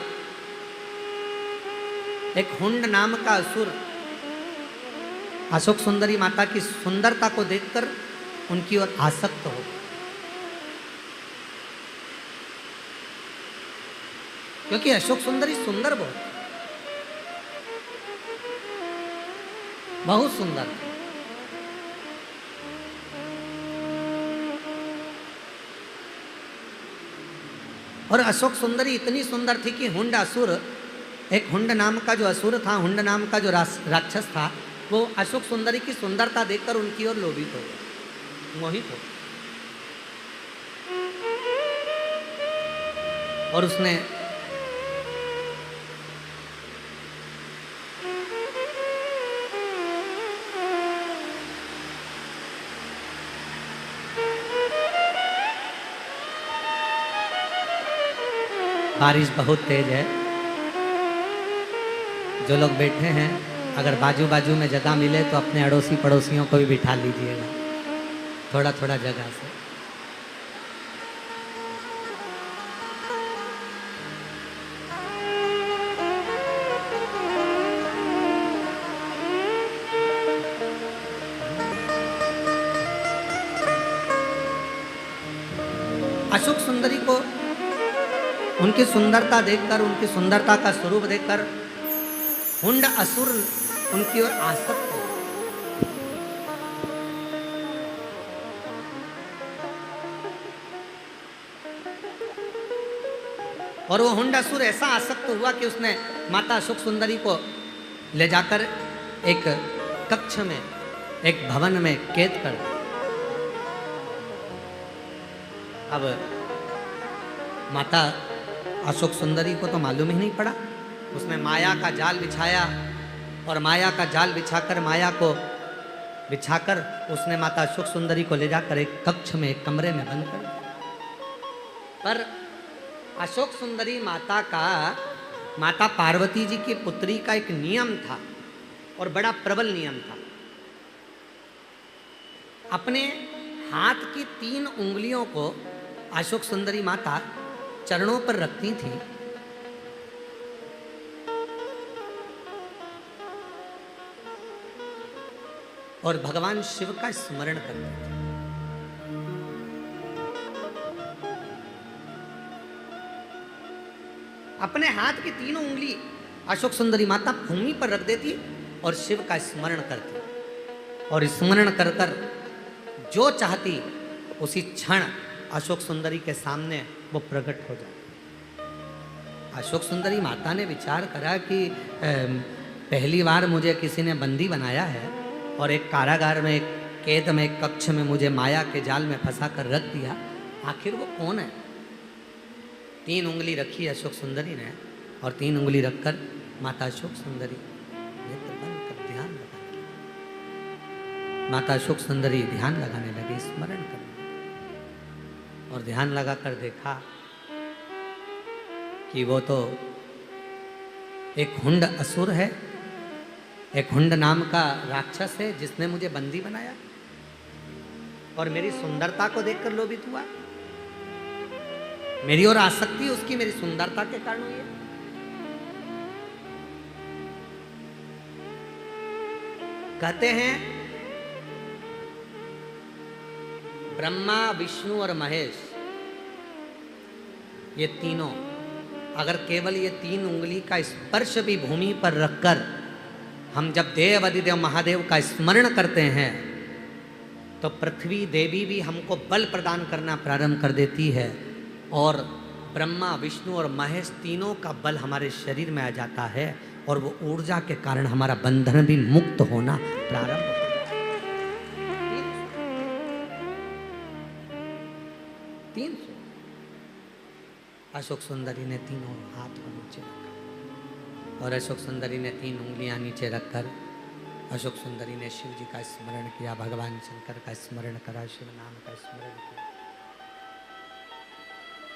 एक हुंड नाम का असुर अशोक सुंदरी माता की सुंदरता को देखकर उनकी ओर आसक्त हो, क्योंकि अशोक सुंदरी सुंदर बहुत सुंदर। और अशोक सुंदरी इतनी सुंदर थी कि हुंड असुर, एक हुंड नाम का जो असुर था, हुंड नाम का जो राक्षस था, वो अशोक सुंदरी की सुंदरता देखकर उनकी ओर लोभित हो गया, मोहित हो। और उसने बारिश बहुत तेज है, जो लोग बैठे हैं अगर बाजू बाजू में जगह मिले तो अपने अड़ोसी पड़ोसियों को भी बिठा लीजिएगा, थोड़ा थोड़ा जगह से। अशोक सुंदरी को उनकी सुंदरता देखकर, उनकी सुंदरता का स्वरूप देखकर हुंड असुर उनकी ओर आसक्त हो। और वो हुंड असुर ऐसा आसक्त हुआ कि उसने माता अशोक सुंदरी को ले जाकर एक कक्ष में, एक भवन में कैद कर दिया। अब माता अशोक सुंदरी को तो मालूम ही नहीं पड़ा, उसने माया का जाल बिछाया और माया का जाल बिछाकर, माया को बिछाकर उसने माता अशोक सुंदरी को ले जाकर एक कक्ष में, एक कमरे में बंद कर दिया। पर अशोक सुंदरी माता का, माता पार्वती जी की पुत्री का एक नियम था और बड़ा प्रबल नियम था। अपने हाथ की 3 उंगलियों को अशोक सुंदरी माता चरणों पर रखती थी और भगवान शिव का स्मरण करती थी। अपने हाथ की 3 उंगली अशोक सुंदरी माता भूमि पर रख देती और शिव का स्मरण करती, और स्मरण कर कर जो चाहती उसी क्षण अशोक सुंदरी के सामने वो प्रकट हो जाए। अशोक सुंदरी माता ने विचार करा कि पहली बार मुझे किसी ने बंदी बनाया है और एक कारागार में, एक कैद में, एक कक्ष में मुझे माया के जाल में फंसा कर रख दिया, आखिर वो कौन है? 3 उंगली रखी अशोक सुंदरी ने और 3 उंगली रखकर माता अशोक सुंदरी नेत्र बंद कर ध्यान लगाने लगी। माता अशोक सुंदरी ध्यान लगाने लगी, स्मरण करने लगी, और ध्यान लगाकर देखा कि वो तो एक हुंड असुर है, एक हुंड नाम का राक्षस है जिसने मुझे बंदी बनाया और मेरी सुंदरता को देखकर लोभित हुआ। मेरी और आसक्ति उसकी मेरी सुंदरता के कारण हुई है। कहते हैं ब्रह्मा, विष्णु और महेश, ये तीनों अगर केवल ये 3 उंगली का स्पर्श भी भूमि पर रखकर हम जब देव अधिदेव महादेव का स्मरण करते हैं तो पृथ्वी देवी भी हमको बल प्रदान करना प्रारंभ कर देती है, और ब्रह्मा, विष्णु और महेश तीनों का बल हमारे शरीर में आ जाता है, और वो ऊर्जा के कारण हमारा बंधन भी मुक्त होना प्रारंभ हो जाता है। 300 अशोक सुंदरी ने तीनों हाथ को नीचे रखा, और अशोक सुंदरी ने 3 उंगलियां नीचे रखकर अशोक सुंदरी ने शिव जी का स्मरण किया, भगवान शंकर का स्मरण करा, शिव नाम का स्मरण किया।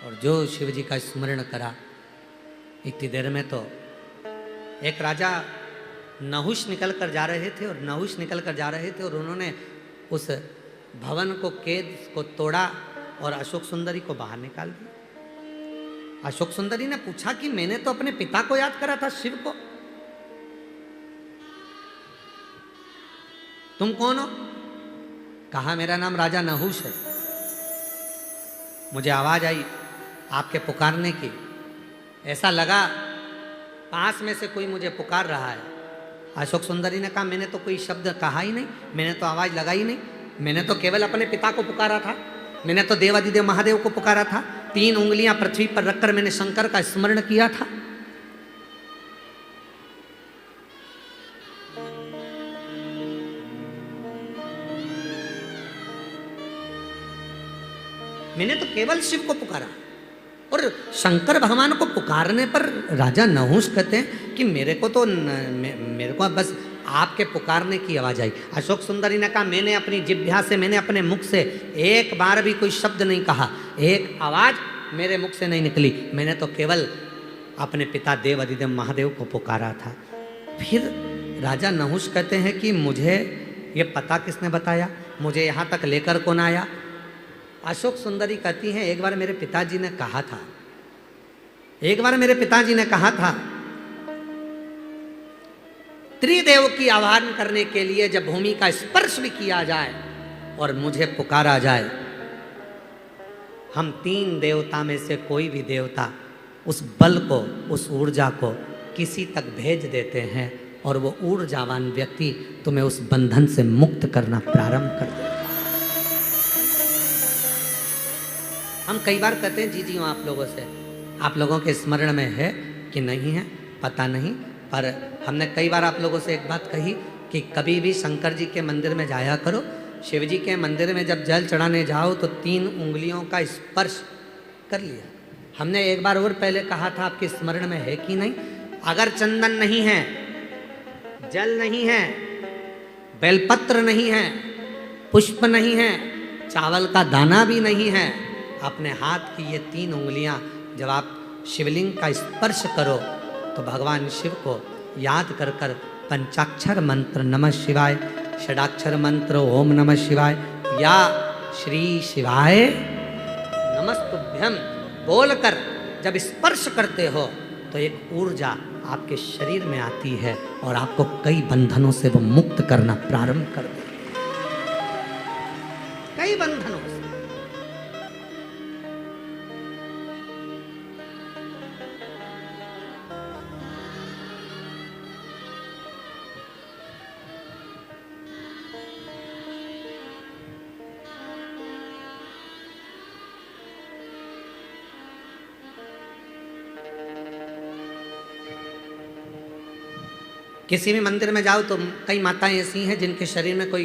और जो शिव जी का स्मरण करा, इतनी देर में तो एक राजा नहुष निकल कर जा रहे थे, और नहुष निकल कर जा रहे थे और उन्होंने उस भवन को, कैद को तोड़ा और अशोक सुंदरी को बाहर निकाल दिया। अशोक सुंदरी ने पूछा कि मैंने तो अपने पिता को याद करा था, शिव को, तुम कौन हो? कहा मेरा नाम राजा नहुष है, मुझे आवाज आई आपके पुकारने की, ऐसा लगा पास में से कोई मुझे पुकार रहा है। अशोक सुंदरी ने कहा मैंने तो कोई शब्द कहा ही नहीं, मैंने तो आवाज लगाई नहीं, मैंने तो केवल अपने पिता को पुकारा था, मैंने तो देवादिदेव महादेव को पुकारा था, 3 उंगलियां पृथ्वी पर रखकर मैंने शंकर का स्मरण किया था। मैंने तो केवल शिव को पुकारा। और शंकर भगवान को पुकारने पर राजा नहुष कहते हैं कि मेरे को बस आपके पुकारने की आवाज आई। अशोक सुंदरी ने कहा मैंने अपनी जिह्वा से, मैंने अपने मुख से एक बार भी कोई शब्द नहीं कहा, एक आवाज मेरे मुख से नहीं निकली, मैंने तो केवल अपने पिता देव अधिदेव महादेव को पुकारा था। फिर राजा नहुष कहते हैं कि मुझे ये पता किसने बताया, मुझे यहाँ तक लेकर कौन आया? अशोक सुंदरी कहती हैं एक बार मेरे पिताजी ने कहा था, एक बार मेरे पिताजी ने कहा था त्रिदेव की आह्वान करने के लिए जब भूमि का स्पर्श भी किया जाए और मुझे पुकारा जाए, हम 3 देवता में से कोई भी देवता उस बल को, उस ऊर्जा को किसी तक भेज देते हैं और वो ऊर्जावान व्यक्ति तुम्हें उस बंधन से मुक्त करना प्रारंभ कर देता है। हम कई बार कहते हैं जी जी आप लोगों से, आप लोगों के स्मरण में है कि नहीं है पता नहीं, पर हमने कई बार आप लोगों से एक बात कही कि कभी भी शंकर जी के मंदिर में जाया करो, शिव जी के मंदिर में जब जल चढ़ाने जाओ तो 3 उंगलियों का स्पर्श कर लिया। हमने एक बार और पहले कहा था, आपके स्मरण में है कि नहीं, अगर चंदन नहीं है, जल नहीं है, बेलपत्र नहीं है, पुष्प नहीं है, चावल का दाना भी नहीं है, अपने हाथ की ये 3 उंगलियां जब आप शिवलिंग का स्पर्श करो तो भगवान शिव को याद कर कर पंचाक्षर मंत्र नमः शिवाय, षडाक्षर मंत्र ओम नमः शिवाय या श्री शिवाय नमस्तुभ्यम बोलकर जब स्पर्श करते हो तो एक ऊर्जा आपके शरीर में आती है और आपको कई बंधनों से वो मुक्त करना प्रारंभ कर देती है, कई बंधनों से। किसी भी मंदिर में जाओ तो कई माताएं ऐसी हैं जिनके शरीर में कोई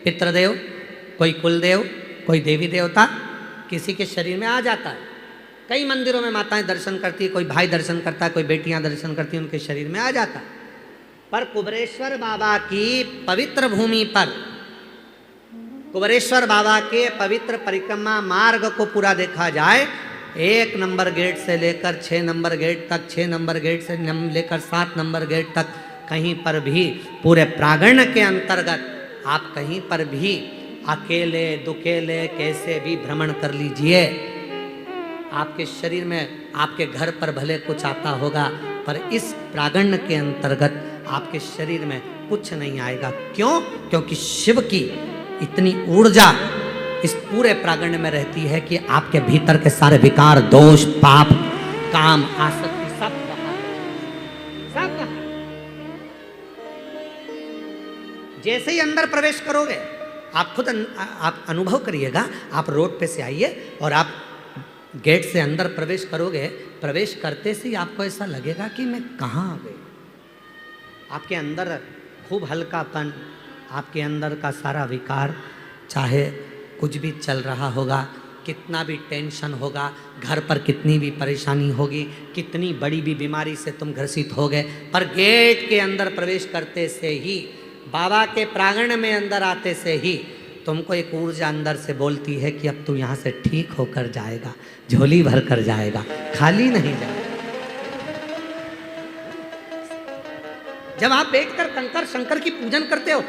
पितृदेव, कोई कुलदेव, कोई देवी देवता किसी के शरीर में आ जाता है। कई मंदिरों में माताएं दर्शन करती है, कोई भाई दर्शन करता है, कोई बेटियां दर्शन करती हैं, उनके शरीर में आ जाता है। पर कुबेरेश्वर बाबा की पवित्र भूमि पर, कुबेरेश्वर बाबा के पवित्र परिक्रमा मार्ग को पूरा देखा जाए, 1 नंबर गेट से लेकर 6 नंबर गेट तक, 6 नंबर गेट से लेकर 7 नंबर गेट तक, कहीं पर भी पूरे प्रांगण के अंतर्गत आप कहीं पर भी अकेले दुकेले कैसे भी भ्रमण कर लीजिए, आपके शरीर में, आपके घर पर भले कुछ आता होगा पर इस प्रांगण के अंतर्गत आपके शरीर में कुछ नहीं आएगा। क्यों? क्योंकि शिव की इतनी ऊर्जा इस पूरे प्रांगण में रहती है कि आपके भीतर के सारे विकार, दोष, पाप, काम, आसक्ति सब बाहर, सब बाहर। जैसे ही अंदर प्रवेश करोगे, आप खुद आप अनुभव करिएगा, आप रोड पे से आइए और आप गेट से अंदर प्रवेश करोगे, प्रवेश करते से ही आपको ऐसा लगेगा कि मैं कहाँ आ गई। आपके अंदर खूब हल्कापन, आपके अंदर का सारा विकार, चाहे कुछ भी चल रहा होगा, कितना भी टेंशन होगा, घर पर कितनी भी परेशानी होगी, कितनी बड़ी भी बीमारी से तुम ग्रसित हो गए, पर गेट के अंदर प्रवेश करते से ही, बाबा के प्रांगण में अंदर आते से ही तुमको एक ऊर्जा अंदर से बोलती है कि अब तू यहाँ से ठीक होकर जाएगा, झोली भर कर जाएगा, खाली नहीं जाएगा। जब आप बैठकर कंकर शंकर की पूजन करते हो,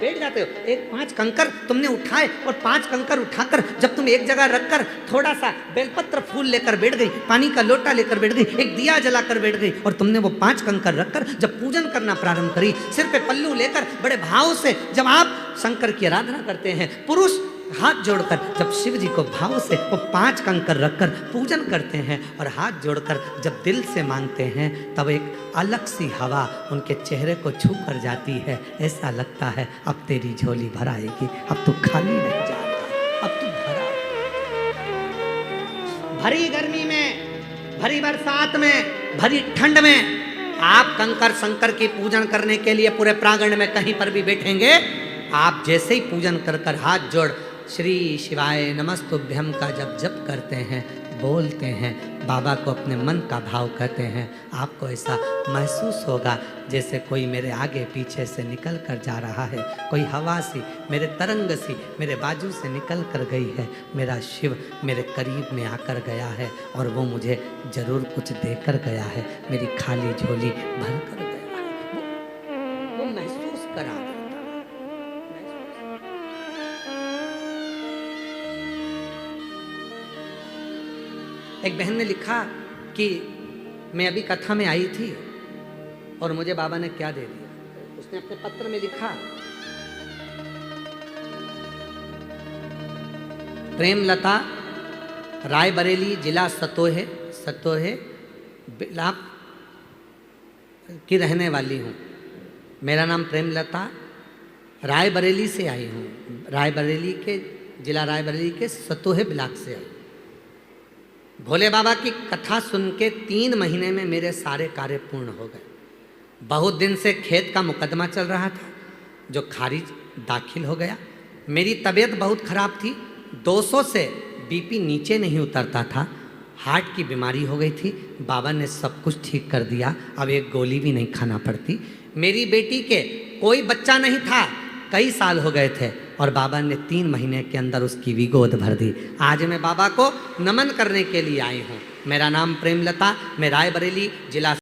बैठ जाते हो, 5 कंकर तुमने उठाए और 5 कंकर उठाकर जब तुम एक जगह रखकर थोड़ा सा बेलपत्र फूल लेकर बैठ गई, पानी का लोटा लेकर बैठ गई, एक दिया जलाकर बैठ गई और तुमने वो 5 कंकर रखकर जब पूजन करना प्रारंभ करी, सिर पे पल्लू लेकर बड़े भाव से जब आप शंकर की आराधना करते हैं, पुरुष हाथ जोड़कर जब शिव जी को भाव से वो 5 कंकर रखकर पूजन करते हैं और हाथ जोड़कर जब दिल से मांगते हैं, तब एक अलग सी हवा उनके चेहरे को छू कर जाती है। ऐसा लगता है अब तेरी झोली भर आएगी, अब तू खाली नहीं जाएगा, अब तू भरा। भरी गर्मी में, भरी बरसात में, भरी ठंड में आप कंकर शंकर की पूजन करने के लिए पूरे प्रांगण में कहीं पर भी बैठेंगे, आप जैसे ही पूजन कर हाथ जोड़ श्री शिवाय नमस्तुभ्यम का जब जप करते हैं, बोलते हैं, बाबा को अपने मन का भाव कहते हैं, आपको ऐसा महसूस होगा जैसे कोई मेरे आगे पीछे से निकल कर जा रहा है, कोई हवा सी, मेरे तरंग सी मेरे बाजू से निकल कर गई है, मेरा शिव मेरे करीब में आकर गया है और वो मुझे ज़रूर कुछ देकर गया है, मेरी खाली झोली भर कर गया है, वो महसूस करा देता है। एक बहन ने लिखा कि मैं अभी कथा में आई थी और मुझे बाबा ने क्या दे दिया। उसने अपने पत्र में लिखा, प्रेमलता, रायबरेली, जिला सतोहे बिलाप की रहने वाली हूँ। मेरा नाम प्रेमलता, रायबरेली से आई हूँ, रायबरेली के जिला रायबरेली के सतोहे ब्लॉक से आई। भोले बाबा की कथा सुन के 3 महीने में मेरे सारे कार्य पूर्ण हो गए। बहुत दिन से खेत का मुकदमा चल रहा था जो खारिज दाखिल हो गया। मेरी तबीयत बहुत ख़राब थी, 200 से बीपी नीचे नहीं उतरता था, हार्ट की बीमारी हो गई थी। बाबा ने सब कुछ ठीक कर दिया, अब एक गोली भी नहीं खाना पड़ती। मेरी बेटी के कोई बच्चा नहीं था, कई साल हो गए थे और बाबा ने 3 महीने के अंदर उसकी भी गोद भर दी। आज मैं बाबा को नमन करने के लिए आई हूँ। मेरा नाम प्रेमलता, मैं रायबरेली जिला